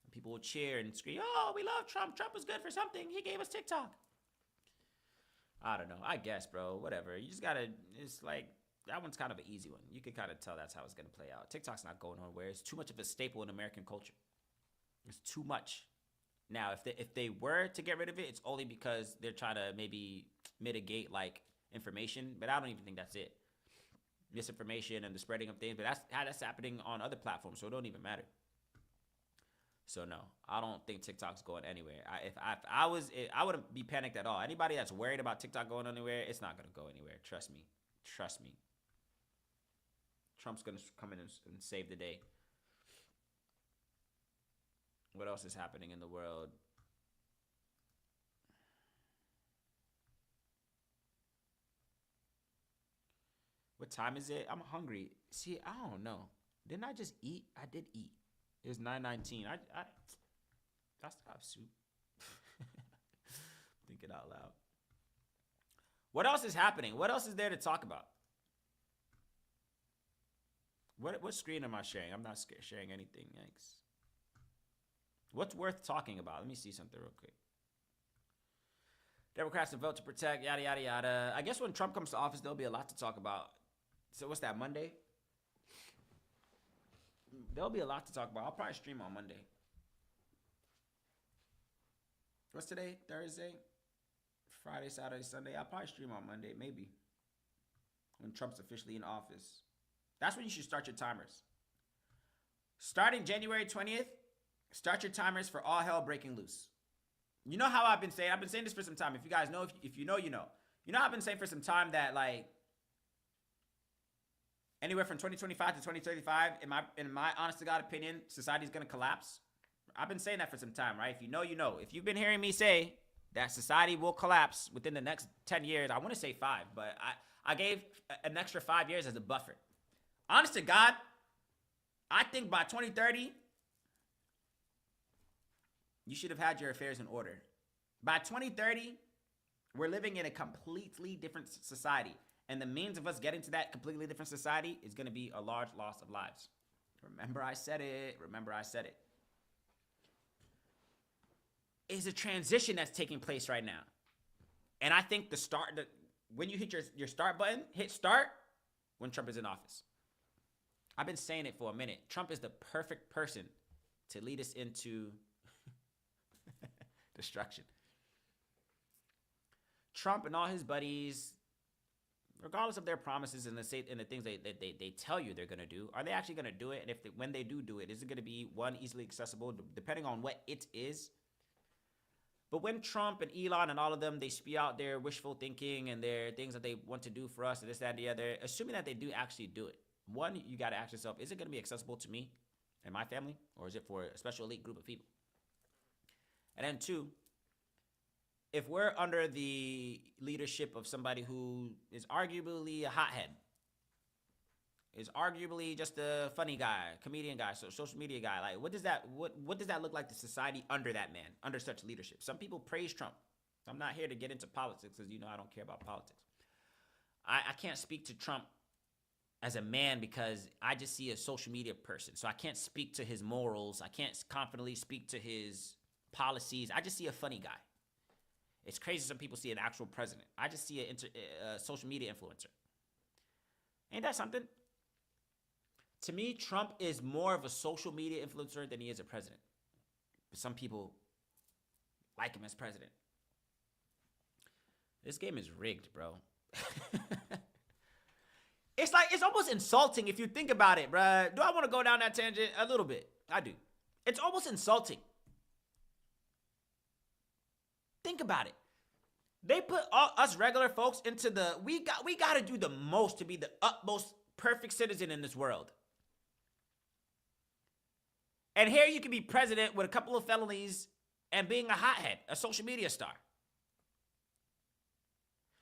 And people will cheer and scream, oh, we love Trump. Trump is good for something. He gave us TikTok. I don't know. I guess, bro. Whatever. You just got to, it's like, that one's kind of an easy one. You can kind of tell that's how it's going to play out. TikTok's not going nowhere. It's too much of a staple in American culture. It's too much. Now, if they were to get rid of it, it's only because they're trying to maybe mitigate, like, information. But I don't even think that's it. Misinformation and the spreading of things. But that's happening on other platforms, so it don't even matter. So, no. I don't think TikTok's going anywhere. I wouldn't be panicked at all. Anybody that's worried about TikTok going anywhere, it's not going to go anywhere. Trust me. Trust me. Trump's going to come in and save the day. What else is happening in the world? What time is it? I'm hungry. See, I don't know. Didn't I just eat? I did eat. It was 9:19. I still have soup. Thinking out loud. What else is happening? What else is there to talk about? What screen am I sharing? I'm not sharing anything. Yikes. What's worth talking about? Let me see something real quick. Democrats to vote to protect, yada, yada, yada. I guess when Trump comes to office, there'll be a lot to talk about. So what's that, Monday? There'll be a lot to talk about. I'll probably stream on Monday. What's today? Thursday? Friday, Saturday, Sunday. I'll probably stream on Monday, maybe. When Trump's officially in office. That's when you should start your timers. Starting January 20th, start your timers for all hell breaking loose. You know how I've been saying this for some time. If you guys know, if you know, you know. You know how I've been saying for some time that, like, anywhere from 2025 to 2035, in my honest to God opinion, society's going to collapse. I've been saying that for some time, right? If you know, you know. If you've been hearing me say that society will collapse within the next 10 years, I want to say 5, but I gave an extra 5 years as a buffer. Honest to God, I think by 2030, you should have had your affairs in order. By 2030, we're living in a completely different society. And the means of us getting to that completely different society is going to be a large loss of lives. Remember I said it. Remember I said it. It's a transition that's taking place right now. And I think when you hit your start button, hit start when Trump is in office. I've been saying it for a minute. Trump is the perfect person to lead us into destruction. Trump and all his buddies, regardless of their promises and the things they tell you they're going to do, are they actually going to do it? And when they do it, is it going to be, one, easily accessible, depending on what it is? But when Trump and Elon and all of them, they spew out their wishful thinking and their things that they want to do for us and this, that, and the other, assuming that they do actually do it, one, you got to ask yourself, is it going to be accessible to me and my family, or is it for a special elite group of people? And then two, if we're under the leadership of somebody who is arguably a hothead, is arguably just a funny guy, comedian guy, so social media guy, like what does that look like to society under that man, under such leadership? Some people praise Trump. I'm not here to get into politics because I don't care about politics. I can't speak to Trump as a man because I just see a social media person. So I can't speak to his morals. I can't confidently speak to his policies. I just see a funny guy. It's crazy some people see an actual president. I just see a social media influencer. Ain't that something? To me, Trump is more of a social media influencer than he is a president. But some people like him as president. This game is rigged, bro. It's almost insulting if you think about it, bruh. Do I want to go down that tangent? A little bit. I do. It's almost insulting. Think about it. They put us regular folks into the, we got to do the most to be the utmost perfect citizen in this world. And here you can be president with a couple of felonies and being a hothead, a social media star.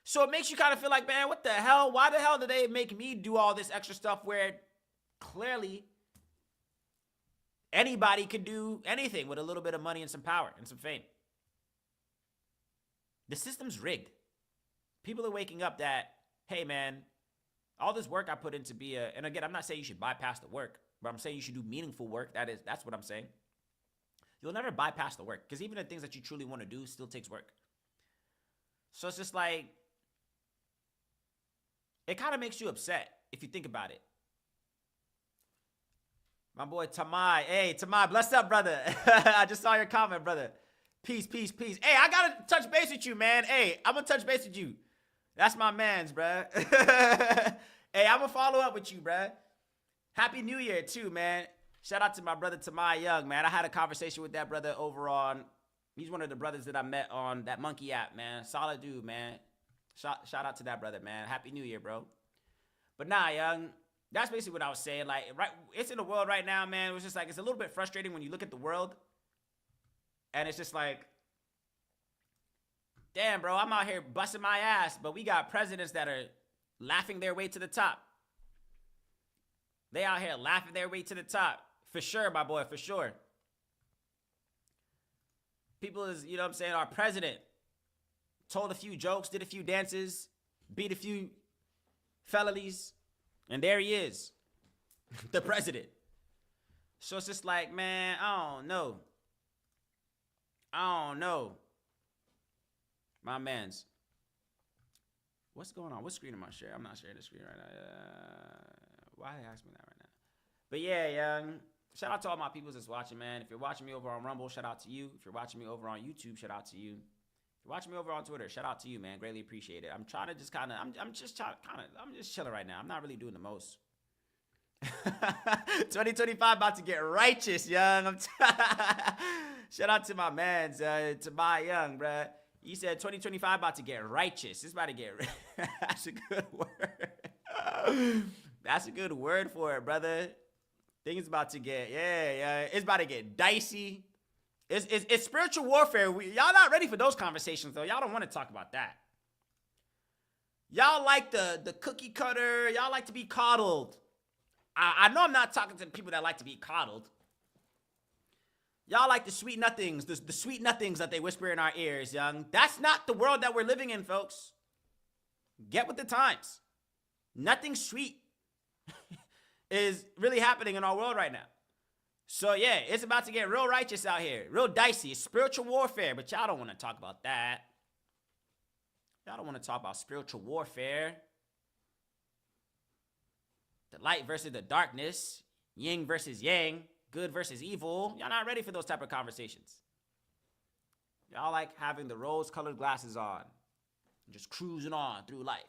So it makes you kind of feel like, man, what the hell? Why the hell did they make me do all this extra stuff where clearly anybody could do anything with a little bit of money and some power and some fame? The system's rigged. People are waking up that, hey, man, all this work I put in to be and again, I'm not saying you should bypass the work, but I'm saying you should do meaningful work. That's what I'm saying. You'll never bypass the work because even the things that you truly want to do still takes work. So it's just like, it kind of makes you upset if you think about it. My boy Tamai. Hey, Tamai, bless up, brother. I just saw your comment, brother. Peace, peace, peace. Hey, I got to touch base with you, man. Hey, I'm going to touch base with you. That's my mans, bruh. Hey, I'm going to follow up with you, bruh. Happy New Year, too, man. Shout out to my brother Tamai Young, man. I had a conversation with that brother over on, he's one of the brothers that I met on that Monkey app, man. Solid dude, man. Shout out to that brother, man. Happy New Year, bro. But nah, Young, that's basically what I was saying. Like, right, it's in the world right now, man. It was just like, it's a little bit frustrating when you look at the world. And it's just like, damn, bro, I'm out here busting my ass, but we got presidents that are laughing their way to the top. They out here laughing their way to the top. For sure, my boy, for sure. People is, you know what I'm saying, our president told a few jokes, did a few dances, beat a few felonies, and there he is, the president. So it's just like, man, I don't know. My mans. What's going on? What screen am I sharing? I'm not sharing the screen right now. Why they ask me that right now? But yeah, Young. Shout out to all my peoples that's watching, man. If you're watching me over on Rumble, shout out to you. If you're watching me over on YouTube, shout out to you. If you're watching me over on Twitter, shout out to you, man. Greatly appreciate it. I'm trying to just kind of, I'm just chilling right now. I'm not really doing the most. 2025 about to get righteous, Young. Shout out to my mans, to my Young, bruh. He said 2025 about to get righteous. It's about to get, that's a good word. That's a good word for it, brother. Things about to get, yeah. It's about to get dicey. It's spiritual warfare. Y'all not ready for those conversations, though. Y'all don't want to talk about that. Y'all like the cookie cutter. Y'all like to be coddled. I know I'm not talking to the people that like to be coddled. Y'all like the sweet nothings, the sweet nothings that they whisper in our ears, Young. That's not the world that we're living in, folks. Get with the times. Nothing sweet is really happening in our world right now. So yeah, it's about to get real righteous out here. Real dicey. It's spiritual warfare, but y'all don't want to talk about that. Y'all don't want to talk about spiritual warfare. The light versus the darkness. Yin versus yang. Good versus evil. Y'all not ready for those type of conversations. Y'all like having the rose-colored glasses on. And just cruising on through life.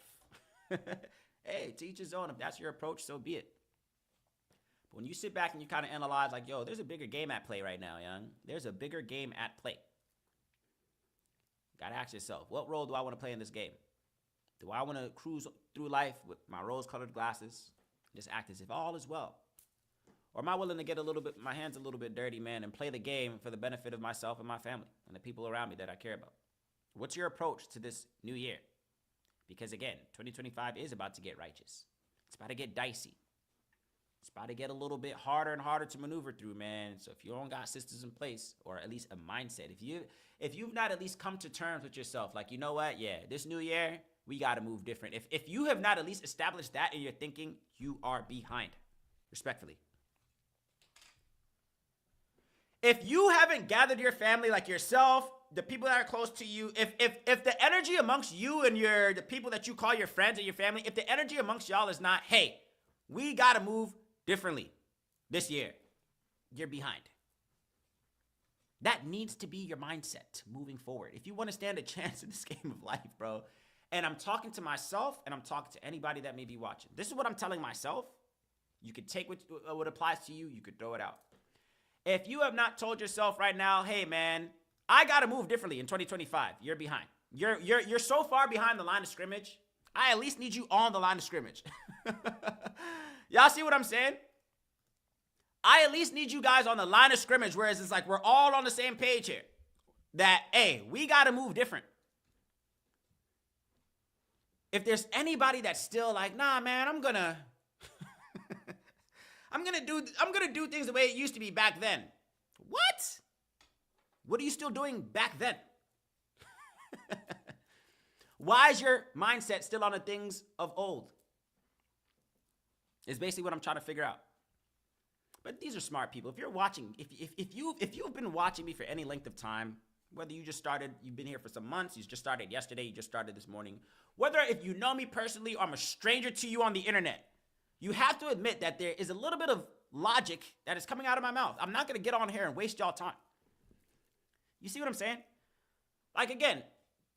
Hey, to each his own. If that's your approach, so be it. But when you sit back and you kind of analyze, like, yo, there's a bigger game at play right now, Young. There's a bigger game at play. You gotta ask yourself, what role do I want to play in this game? Do I want to cruise through life with my rose-colored glasses, Just act as if all is well. Or am I willing to get my hands a little bit dirty, man, and play the game for the benefit of myself and my family and the people around me that I care about? What's your approach to this new year? Because again, 2025 is about to get righteous. It's about to get dicey. It's about to get a little bit harder and harder to maneuver through, man. So if you don't got systems in place, or at least a mindset, if you've not at least come to terms with yourself, like, you know what, yeah, this new year, we got to move different. If you have not at least established that in your thinking, you are behind, respectfully. If you haven't gathered your family, like yourself, the people that are close to you, if the energy amongst you and the people that you call your friends and your family, if the energy amongst y'all is not, hey, we got to move differently this year, you're behind. That needs to be your mindset moving forward. If you want to stand a chance in this game of life, bro. And I'm talking to myself, and I'm talking to anybody that may be watching. This is what I'm telling myself. You could take what applies to you. You could throw it out. If you have not told yourself right now, hey, man, I got to move differently in 2025, you're behind. You're so far behind the line of scrimmage. I at least need you on the line of scrimmage. Y'all see what I'm saying? I at least need you guys on the line of scrimmage, whereas it's like we're all on the same page here. That, hey, we got to move different. If there's anybody that's still like, nah, man, I'm gonna do things the way it used to be back then. What? What are you still doing back then? Why is your mindset still on the things of old? Is basically what I'm trying to figure out. But these are smart people. If you're watching, if you've been watching me for any length of time, whether you just started, you've been here for some months, you just started yesterday, you just started this morning, whether if you know me personally or I'm a stranger to you on the internet, you have to admit that there is a little bit of logic that is coming out of my mouth. I'm not going to get on here and waste y'all time. You see what I'm saying? Like, again,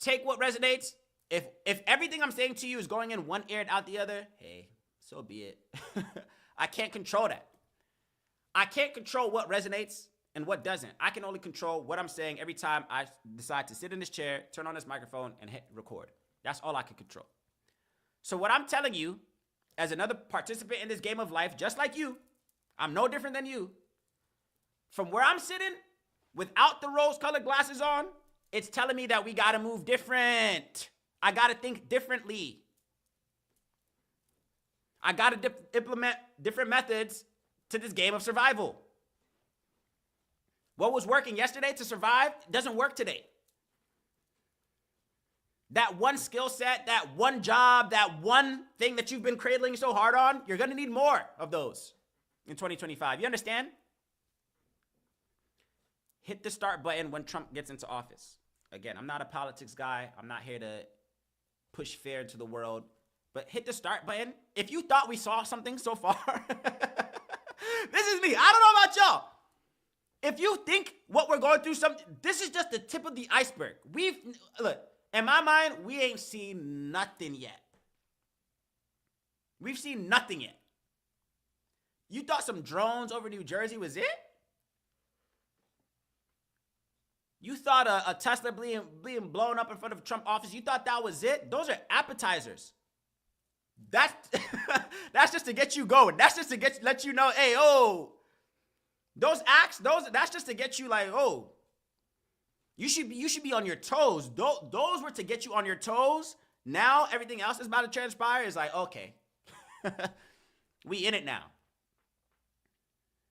take what resonates. If everything I'm saying to you is going in one ear and out the other, hey, so be it. I can't control that. I can't control what resonates and what doesn't. I can only control what I'm saying every time I decide to sit in this chair, turn on this microphone, and hit record. That's all I can control. So what I'm telling you, as another participant in this game of life, just like you, I'm no different than you. From where I'm sitting, without the rose-colored glasses on, it's telling me that we got to move different. I got to think differently. I got to implement different methods to this game of survival. What was working yesterday to survive doesn't work today. That one skill set, that one job, that one thing that you've been cradling so hard on, you're going to need more of those in 2025. You understand? Hit the start button when Trump gets into office. Again, I'm not a politics guy. I'm not here to push fear into the world. But hit the start button. If you thought we saw something so far, this is me. I don't know about y'all. If you think what we're going through, this is just the tip of the iceberg. Look, in my mind, we ain't seen nothing yet. We've seen nothing yet. You thought some drones over New Jersey was it? You thought a Tesla being blown up in front of Trump office, you thought that was it? Those are appetizers. That's just to get you going. That's just to let you know, hey, oh, those acts, that's just to get you like, oh, you should be on your toes. Those were to get you on your toes. Now everything else is about to transpire. Is like, okay, we in it now.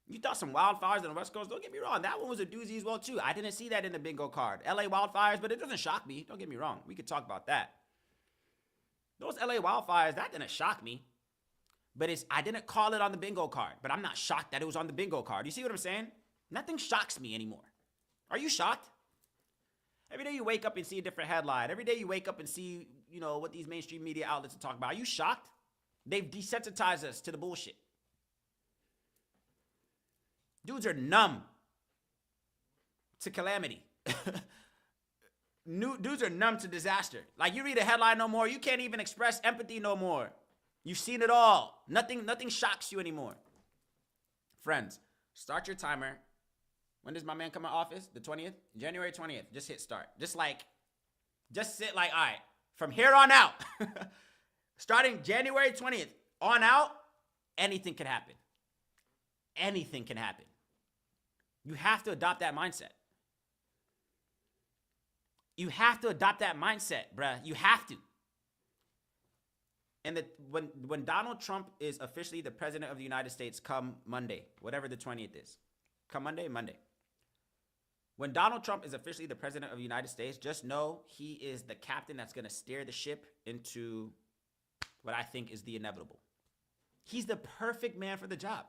You thought some wildfires on the West Coast. Don't get me wrong. That one was a doozy as well, too. I didn't see that in the bingo card. LA wildfires, but it doesn't shock me. Don't get me wrong. We could talk about that. Those LA wildfires, that didn't shock me. But I didn't call it on the bingo card. But I'm not shocked that it was on the bingo card. You see what I'm saying? Nothing shocks me anymore. Are you shocked? Every day you wake up and see a different headline. Every day you wake up and see, what these mainstream media outlets are talking about. Are you shocked? They've desensitized us to the bullshit. Dudes are numb to calamity. Dudes are numb to disaster. Like, you read a headline no more. You can't even express empathy no more. You've seen it all. Nothing shocks you anymore. Friends, start your timer. When does my man come in office? The 20th? January 20th. Just hit start. Just sit like, all right, from here on out, starting January 20th on out, anything can happen. Anything can happen. You have to adopt that mindset. You have to adopt that mindset, bruh. You have to. And when Donald Trump is officially the president of the United States come Monday, whatever the 20th is, come Monday. When Donald Trump is officially the president of the United States, just know he is the captain that's going to steer the ship into what I think is the inevitable. He's the perfect man for the job.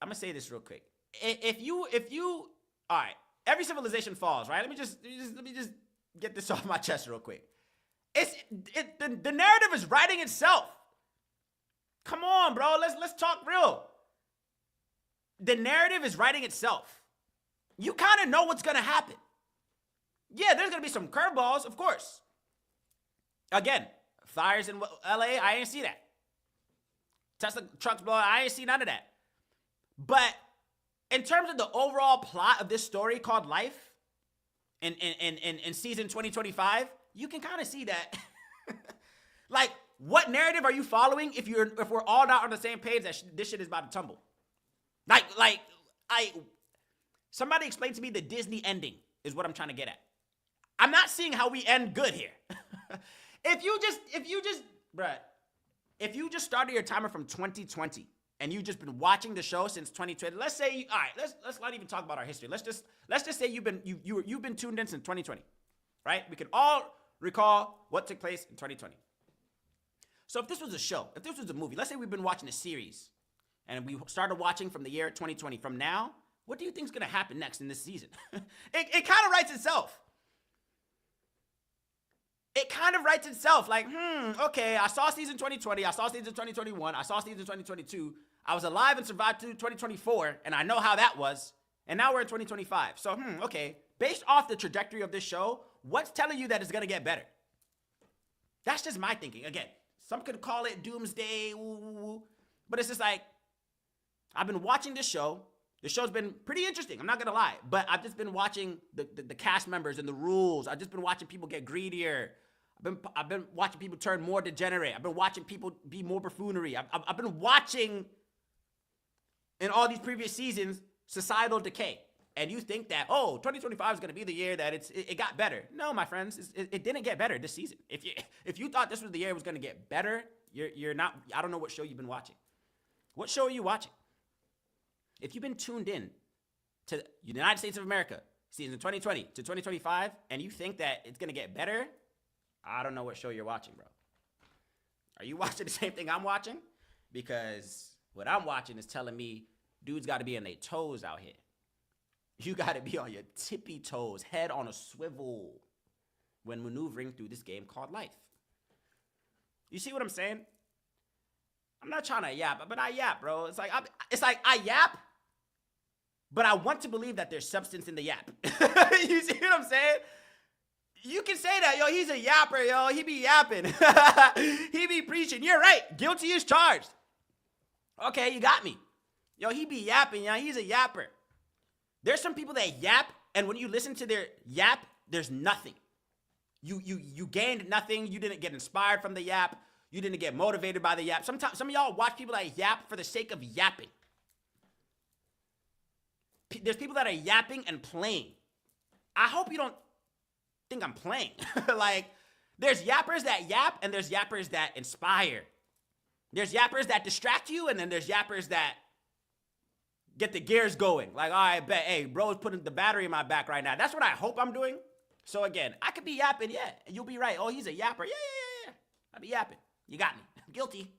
I'm going to say this real quick. If you, all right, every civilization falls, right? Let me just get this off my chest real quick. The narrative is writing itself. Come on, bro. Let's talk real. The narrative is writing itself. You kind of know what's going to happen. Yeah, there's going to be some curveballs, of course. Again, fires in LA, I ain't see that. Tesla trucks blowing, I ain't see none of that. But in terms of the overall plot of this story called Life in season 2025, you can kind of see that. Like, what narrative are you following if we're all not on the same page that this shit is about to tumble? Somebody explain to me the Disney ending is what I'm trying to get at. I'm not seeing how we end good here. If you just started your timer from 2020 and you've just been watching the show since 2020, let's say, all right, let's not even talk about our history. Let's just say you've been tuned in since 2020, right? We can all recall what took place in 2020. So if this was a show, if this was a movie, let's say we've been watching a series and we started watching from the year 2020. From now, what do you think is going to happen next in this season? It kind of writes itself. It kind of writes itself. Like, okay, I saw season 2020. I saw season 2021. I saw season 2022. I was alive and survived to 2024, and I know how that was. And now we're in 2025. So, okay, based off the trajectory of this show, what's telling you that it's going to get better? That's just my thinking. Again, some could call it doomsday, but it's just like, I've been watching this show. The show's been pretty interesting. I'm not going to lie. But I've just been watching the cast members and the rules. I've just been watching people get greedier. I've been watching people turn more degenerate. I've been watching people be more buffoonery. I've been watching, in all these previous seasons, societal decay. And you think that, 2025 is going to be the year that it got better. No, my friends, it didn't get better this season. If you thought this was the year it was going to get better, you're not. I don't know what show you've been watching. What show are you watching? If you've been tuned in to the United States of America, season 2020 to 2025, and you think that it's going to get better, I don't know what show you're watching, bro. Are you watching the same thing I'm watching? Because what I'm watching is telling me dudes got to be on their toes out here. You got to be on your tippy toes, head on a swivel when maneuvering through this game called life. You see what I'm saying? I'm not trying to yap, but I yap, bro. It's like I yap, but I want to believe that there's substance in the yap. You see what I'm saying? You can say that, yo, he's a yapper, yo. He be yapping. He be preaching. You're right. Guilty is charged. Okay, you got me. Yo, he be yapping, yo. He's a yapper. There's some people that yap, and when you listen to their yap, there's nothing. You gained nothing. You didn't get inspired from the yap. You didn't get motivated by the yap. Sometimes some of y'all watch people that yap for the sake of yapping. There's people that are yapping and playing. I hope you don't think I'm playing. Like, there's yappers that yap, and there's yappers that inspire. There's yappers that distract you, and then there's yappers that get the gears going. Like, all right, bet, hey, bro is putting the battery in my back right now. That's what I hope I'm doing. So again, I could be yapping, yeah. You'll be right. Oh, he's a yapper. Yeah. I be yapping. You got me. Guilty.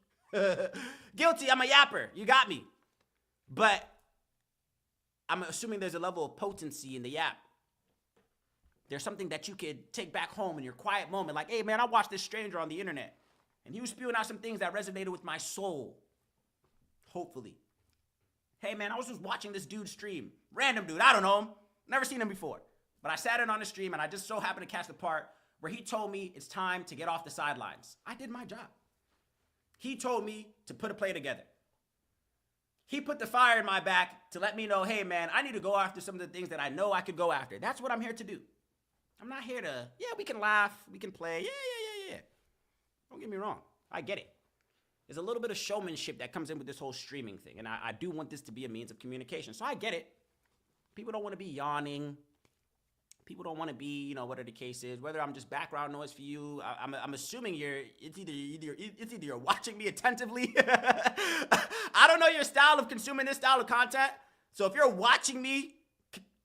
Guilty. I'm a yapper. You got me. But I'm assuming there's a level of potency in the yap. There's something that you could take back home in your quiet moment. Like, hey, man, I watched this stranger on the internet, and he was spewing out some things that resonated with my soul. Hopefully. Hey, man, I was just watching this dude stream. Random dude. I don't know him. Never seen him before. But I sat in on the stream, and I just so happened to catch the part where he told me it's time to get off the sidelines. I did my job. He told me to put a play together. He put the fire in my back to let me know, hey, man, I need to go after some of the things that I know I could go after. That's what I'm here to do. I'm not here to, we can laugh, we can play. Yeah. Don't get me wrong. I get it. There's a little bit of showmanship that comes in with this whole streaming thing. And I do want this to be a means of communication. So I get it. People don't want to be yawning. People don't want to be, whatever the case is. Whether I'm just background noise for you, I'm assuming it's either you're watching me attentively. I don't know your style of consuming this style of content. So if you're watching me,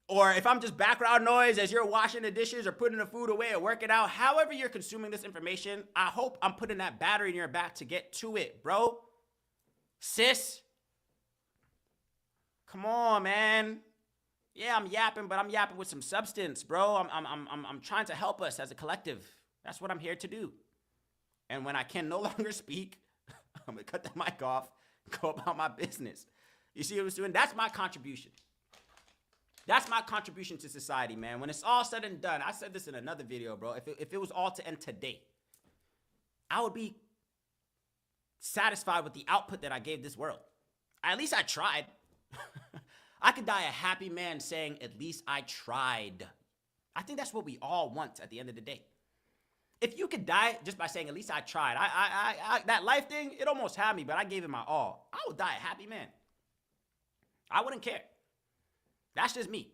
or if I'm just background noise as you're washing the dishes or putting the food away or working out, however you're consuming this information, I hope I'm putting that battery in your back to get to it, bro. Sis. Come on, man. Yeah, I'm yapping, but I'm yapping with some substance, bro. I'm trying to help us as a collective. That's what I'm here to do. And when I can no longer speak, I'm gonna cut the mic off, go about my business. You see what I'm doing? That's my contribution. That's my contribution to society, man. When it's all said and done, I said this in another video, bro. If it was all to end today, I would be satisfied with the output that I gave this world. At least I tried. I could die a happy man saying, at least I tried. I think that's what we all want at the end of the day. If you could die just by saying, at least I tried. That life thing, it almost had me, but I gave it my all. I would die a happy man. I wouldn't care. That's just me.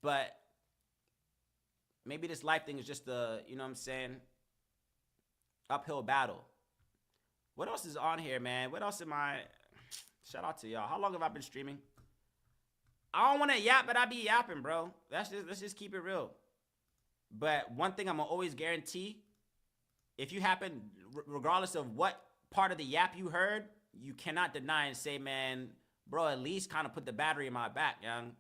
But maybe this life thing is just a, uphill battle. What else is on here, man? What else am I? Shout out to y'all. How long have I been streaming? I don't want to yap, but I be yapping, bro. Let's just keep it real. But one thing I'm going to always guarantee, if you happen, regardless of what part of the yap you heard, you cannot deny and say, man, bro, at least kind of put the battery in my back, young.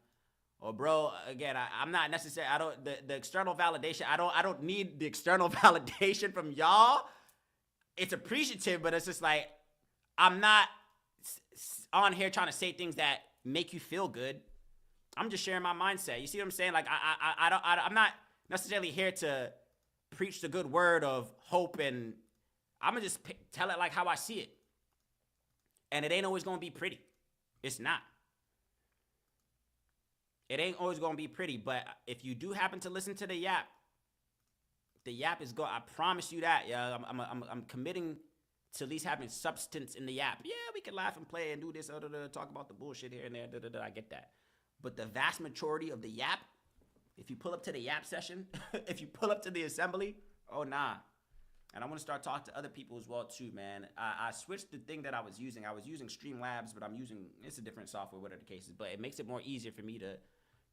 Or bro, again, I'm not necessarily, the external validation, I don't need the external validation from y'all. It's appreciative, but it's just like, I'm not on here trying to say things that make you feel good. I'm just sharing my mindset. You see what I'm saying? Like, I'm not necessarily here to preach the good word of hope, and I'm gonna just tell it like how I see it. And it ain't always gonna be pretty. It's not. It ain't always gonna be pretty, but if you do happen to listen to the yap is go. I promise you that. Yeah, I'm committing to at least having substance in the yap. Yeah, we can laugh and play and do this, talk about the bullshit here and there. I get that. But the vast majority of the yap, if you pull up to the yap session, if you pull up to the assembly, oh nah. And I want to start talking to other people as well too, man. I switched the thing that I was using. I was using Streamlabs, but it's a different software, whatever the case is. But it makes it more easier for me to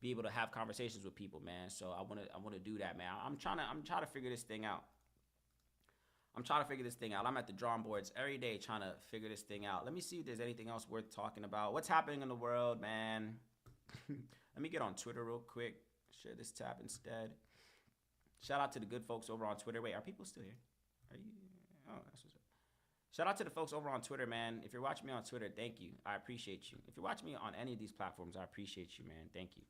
be able to have conversations with people, man. So I want to do that, man. I'm trying to figure this thing out. I'm at the drawing boards every day trying to figure this thing out. Let me see if there's anything else worth talking about. What's happening in the world, man? Let me get on Twitter real quick. Share this tab instead. Shout out to the good folks over on Twitter. Wait, are people still here? Are you? Oh, that's what's up. Shout out to the folks over on Twitter, man. If you're watching me on Twitter, thank you. I appreciate you. If you're watching me on any of these platforms, I appreciate you, man. Thank you.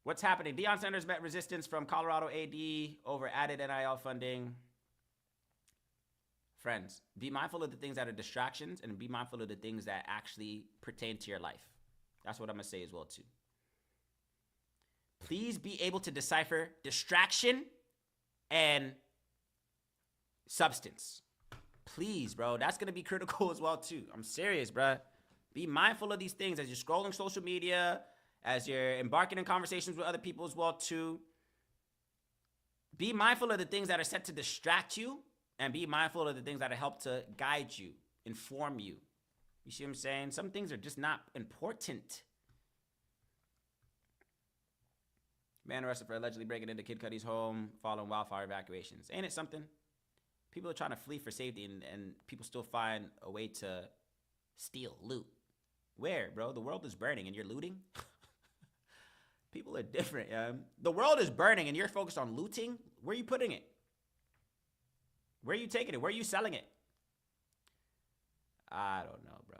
What's happening? Deion Sanders met resistance from Colorado AD over added NIL funding. Friends, be mindful of the things that are distractions and be mindful of the things that actually pertain to your life. That's what I'm going to say as well, too. Please be able to decipher distraction and substance. Please, bro. That's going to be critical as well, too. I'm serious, bro. Be mindful of these things as you're scrolling social media, as you're embarking in conversations with other people as well, too. Be mindful of the things that are set to distract you, and be mindful of the things that help to guide you, inform you. You see what I'm saying? Some things are just not important. Man arrested for allegedly breaking into Kid Cudi's home following wildfire evacuations. Ain't it something? People are trying to flee for safety, and people still find a way to steal, loot. Where, bro? The world is burning and you're looting? People are different, yeah. The world is burning and you're focused on looting? Where are you putting it? Where are you taking it? Where are you selling it? I don't know, bro.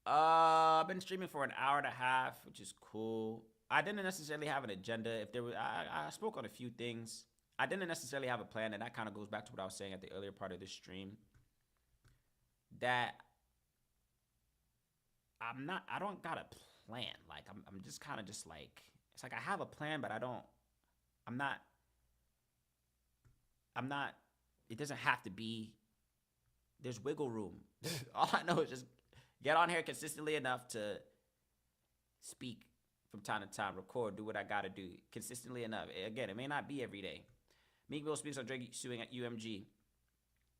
I've been streaming for an hour and a half, which is cool. I didn't necessarily have an agenda. If there was, I spoke on a few things. I didn't necessarily have a plan, and that kind of goes back to what I was saying at the earlier part of this stream. That I don't got a plan. Like I'm just kind of just like, it's like I have a plan, but I'm not It doesn't have to be. There's wiggle room. All I know is just get on here consistently enough to speak from time to time, record, do what I gotta do consistently enough. Again, it may not be every day. Meek Mill speaks on Drake suing at UMG.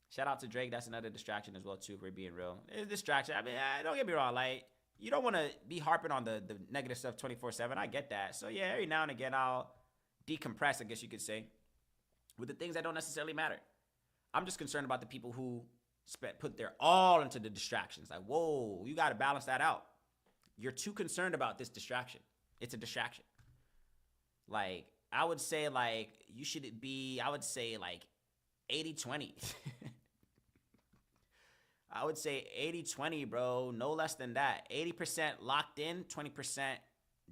Shout out to Drake. That's another distraction as well too, if we're being real. It's a distraction. I mean, don't get me wrong. Like, you don't want to be harping on the negative stuff 24/7. I get that. So yeah, every now and again I'll decompress, I guess you could say, with the things that don't necessarily matter. I'm just concerned about the people who put their all into the distractions. Like, whoa, you got to balance that out. You're too concerned about this distraction. It's a distraction. Like, I would say, like, you should be, I would say, like, 80-20. I would say 80-20, bro. No less than that. 80% locked in, 20%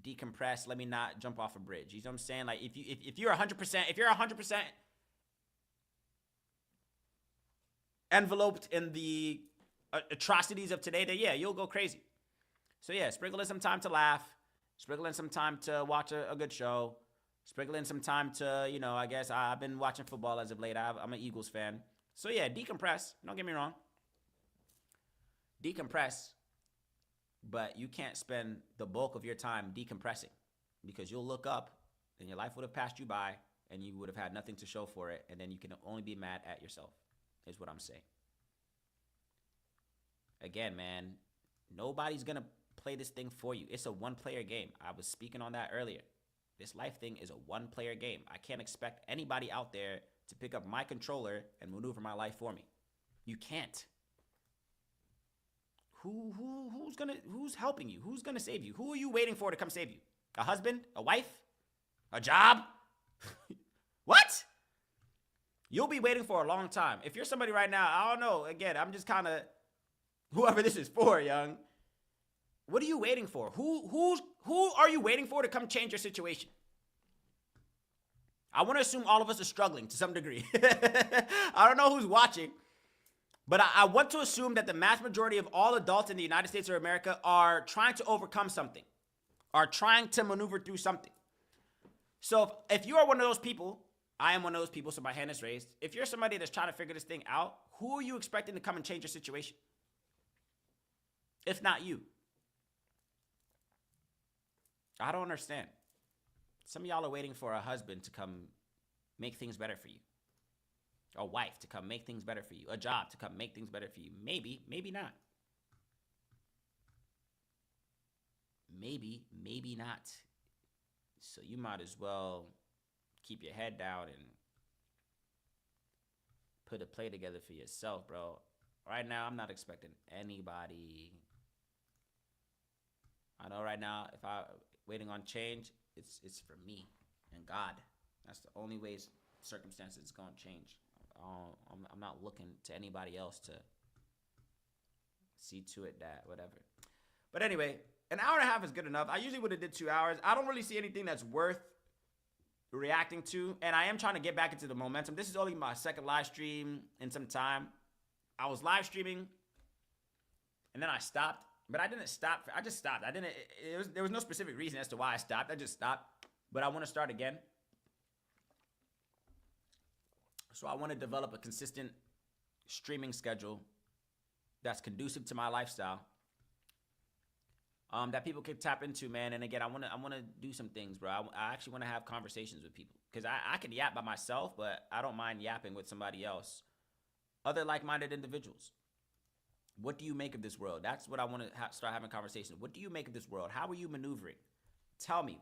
decompressed. Let me not jump off a bridge. You know what I'm saying? Like, if you're 100% enveloped in the atrocities of today, then yeah, you'll go crazy. So yeah, sprinkle in some time to laugh. Sprinkle in some time to watch a good show. Sprinkle in some time to, you know, I guess I've been watching football as of late. I'm an Eagles fan. So yeah, decompress. Don't get me wrong. Decompress. But you can't spend the bulk of your time decompressing, because you'll look up and your life would have passed you by and you would have had nothing to show for it. And then you can only be mad at yourself, is what I'm saying. Again, man, nobody's going to play this thing for you. It's a one-player game. I was speaking on that earlier. This life thing is a one-player game. I can't expect anybody out there to pick up my controller and maneuver my life for me. You can't. Who's helping you? Who's gonna save you? Who are you waiting for to come save you? A husband? A wife? A job? What? You'll be waiting for a long time. If you're somebody right now, I don't know. Again, I'm just kind of whoever this is for, young. What are you waiting for? Who are you waiting for to come change your situation? I want to assume all of us are struggling to some degree. I don't know who's watching, but I want to assume that the mass majority of all adults in the United States of America are trying to overcome something, are trying to maneuver through something. So if you are one of those people, I am one of those people, so my hand is raised. If you're somebody that's trying to figure this thing out, who are you expecting to come and change your situation? If not you. I don't understand. Some of y'all are waiting for a husband to come make things better for you. A wife to come make things better for you. A job to come make things better for you. Maybe, maybe not. Maybe, maybe not. So you might as well keep your head down and put a play together for yourself, bro. Right now, I'm not expecting anybody. I know right now, if I waiting on change, it's for me and God. That's the only way circumstances gonna change. I'm not looking to anybody else to see to it that whatever. But anyway, an hour and a half is good enough. I usually would have did 2 hours. I don't really see anything that's worth reacting to, and I am trying to get back into the momentum. This is only my second live stream in some time. I was live streaming, and then I stopped. But I didn't stop. I just stopped. There was no specific reason as to why I stopped. I just stopped. But I want to start again. So I want to develop a consistent streaming schedule that's conducive to my lifestyle. That people can tap into, man. And again, I want to do some things, bro. I actually want to have conversations with people, because I can yap by myself, but I don't mind yapping with somebody else, other like-minded individuals. What do you make of this world? That's what I want to start having conversations. What do you make of this world? How are you maneuvering? Tell me.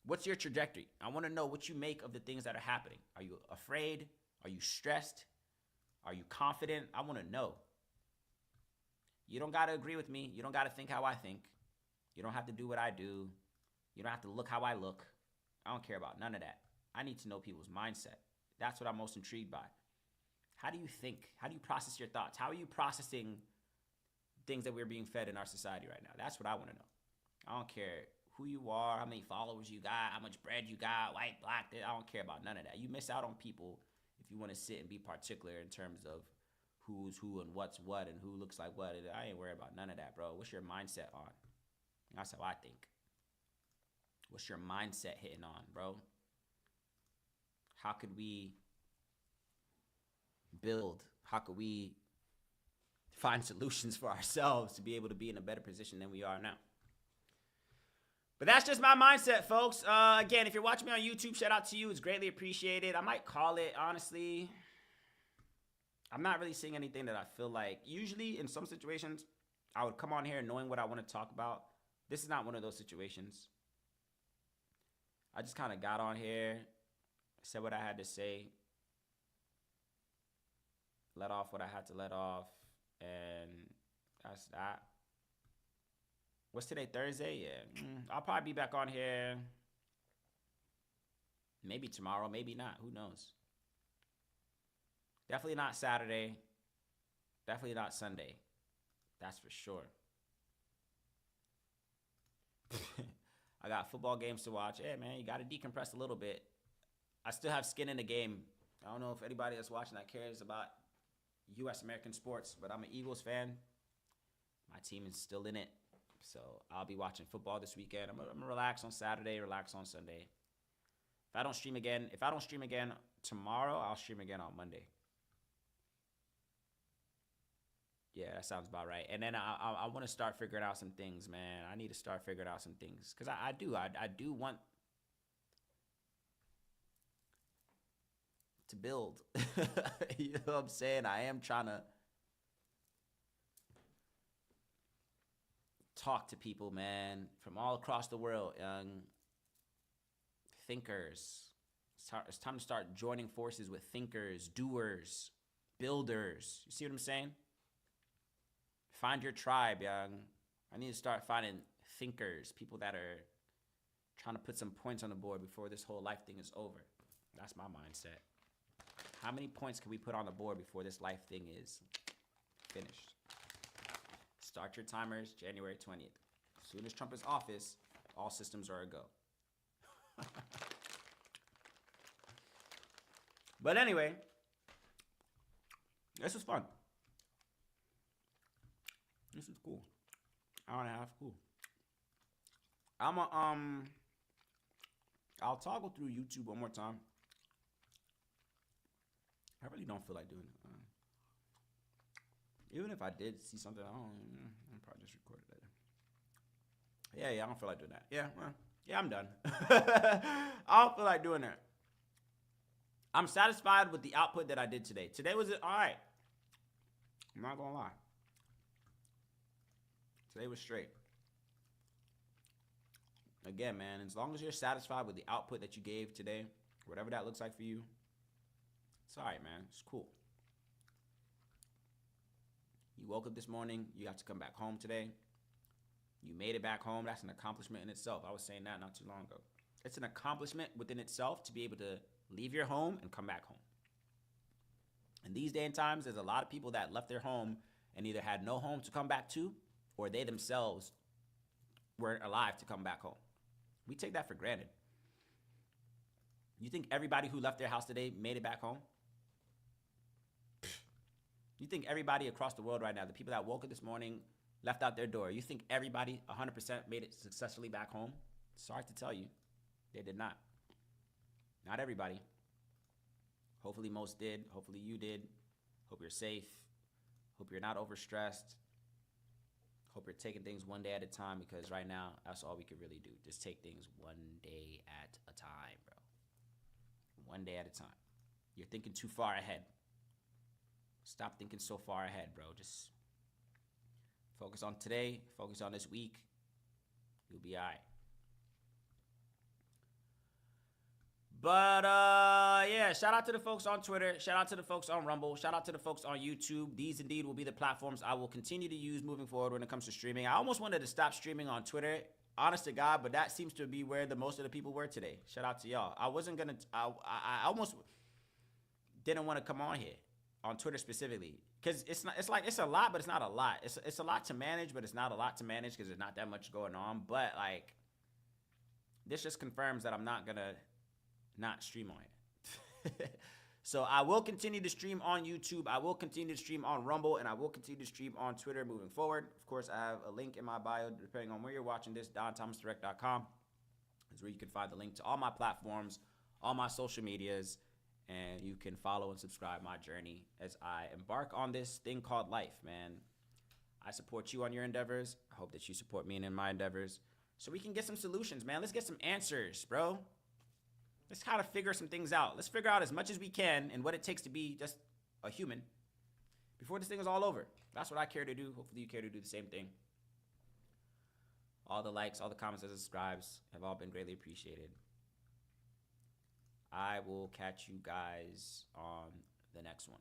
What's your trajectory? I want to know what you make of the things that are happening. Are you afraid? Are you stressed? Are you confident? I want to know. You don't got to agree with me. You don't got to think how I think. You don't have to do what I do. You don't have to look how I look. I don't care about none of that. I need to know people's mindset. That's what I'm most intrigued by. How do you think? How do you process your thoughts? How are you processing things that we're being fed in our society right now? That's what I want to know. I don't care who you are, how many followers you got, how much bread you got, white, black. I don't care about none of that. You miss out on people if you want to sit and be particular in terms of who's who and what's what and who looks like what. I ain't worried about none of that, bro. What's your mindset on? That's how I think. What's your mindset hitting on, bro? How could we build? How could we find solutions for ourselves to be able to be in a better position than we are now? But that's just my mindset, folks. Again, if you're watching me on YouTube, shout out to you. It's greatly appreciated. I might call it, honestly. I'm not really seeing anything that I feel like. Usually, in some situations, I would come on here knowing what I want to talk about. This is not one of those situations. I just kind of got on here, said what I had to say, let off what I had to let off, and that's that. What's today, Thursday? Yeah. I'll probably be back on here maybe tomorrow, maybe not. Who knows? Definitely not Saturday. Definitely not Sunday. That's for sure. I got football games to watch. Hey, man, you got to decompress a little bit. I still have skin in the game. I don't know if anybody that's watching that cares about U.S. American sports, but I'm an Eagles fan. My team is still in it. So I'll be watching football this weekend. I'm gonna relax on Saturday, relax on Sunday. If I don't stream again tomorrow, I'll stream again on Monday. Yeah, that sounds about right. And then I want to start figuring out some things, man. I need to start figuring out some things because I do want to build. You know what I'm saying? I am trying to talk to people, man, from all across the world, young thinkers. It's time to start joining forces with thinkers, doers, builders. You see what I'm saying? Find your tribe, young. I need to start finding thinkers, people that are trying to put some points on the board before this whole life thing is over. That's my mindset. How many points can we put on the board before this life thing is finished? Start your timers January 20th. As soon as Trump is office, all systems are a go. But anyway, this was fun. This is cool. Hour and a half, cool. I'll toggle through YouTube one more time. I really don't feel like doing it. Even if I did see something, I'll probably just record it later. Yeah, I don't feel like doing that. Yeah, I'm done. I don't feel like doing that. I'm satisfied with the output that I did today. Today was all right. I'm not gonna lie. Today was straight. Again, man, as long as you're satisfied with the output that you gave today, whatever that looks like for you, it's all right, man. It's cool. You woke up this morning. You got to come back home today. You made it back home. That's an accomplishment in itself. I was saying that not too long ago. It's an accomplishment within itself to be able to leave your home and come back home. In these day and times, there's a lot of people that left their home and either had no home to come back to, or they themselves weren't alive to come back home. We take that for granted. You think everybody who left their house today made it back home? You think everybody across the world right now, the people that woke up this morning, left out their door, you think everybody 100% made it successfully back home? Sorry to tell you, they did not. Not everybody. Hopefully most did. Hopefully you did. Hope you're safe. Hope you're not overstressed. Hope you're taking things one day at a time, because right now, that's all we can really do. Just take things one day at a time, bro. One day at a time. You're thinking too far ahead. Stop thinking so far ahead, bro. Just focus on today. Focus on this week. You'll be all right. But, yeah, shout out to the folks on Twitter. Shout out to the folks on Rumble. Shout out to the folks on YouTube. These indeed will be the platforms I will continue to use moving forward when it comes to streaming. I almost wanted to stop streaming on Twitter, honest to God, but that seems to be where the most of the people were today. Shout out to y'all. I wasn't going to, I almost didn't want to come on here on Twitter specifically, because it's a lot, but it's not a lot. It's a lot to manage, but it's not a lot to manage because there's not that much going on. But, like, this just confirms that I'm not going to not stream on it. So I will continue to stream on YouTube. I will continue to stream on Rumble, and I will continue to stream on Twitter moving forward. Of course, I have a link in my bio, depending on where you're watching this. DonThomasDirect.com is where you can find the link to all my platforms, all my social medias, And you can follow and subscribe my journey as I embark on this thing called life, man. I support you on your endeavors. I hope that you support me in my endeavors. So we can get some solutions, man. Let's get some answers, bro. Let's kind of figure some things out. Let's figure out as much as we can and what it takes to be just a human before this thing is all over. That's what I care to do. Hopefully you care to do the same thing. All the likes, all the comments, and subscribes have all been greatly appreciated. I will catch you guys on the next one.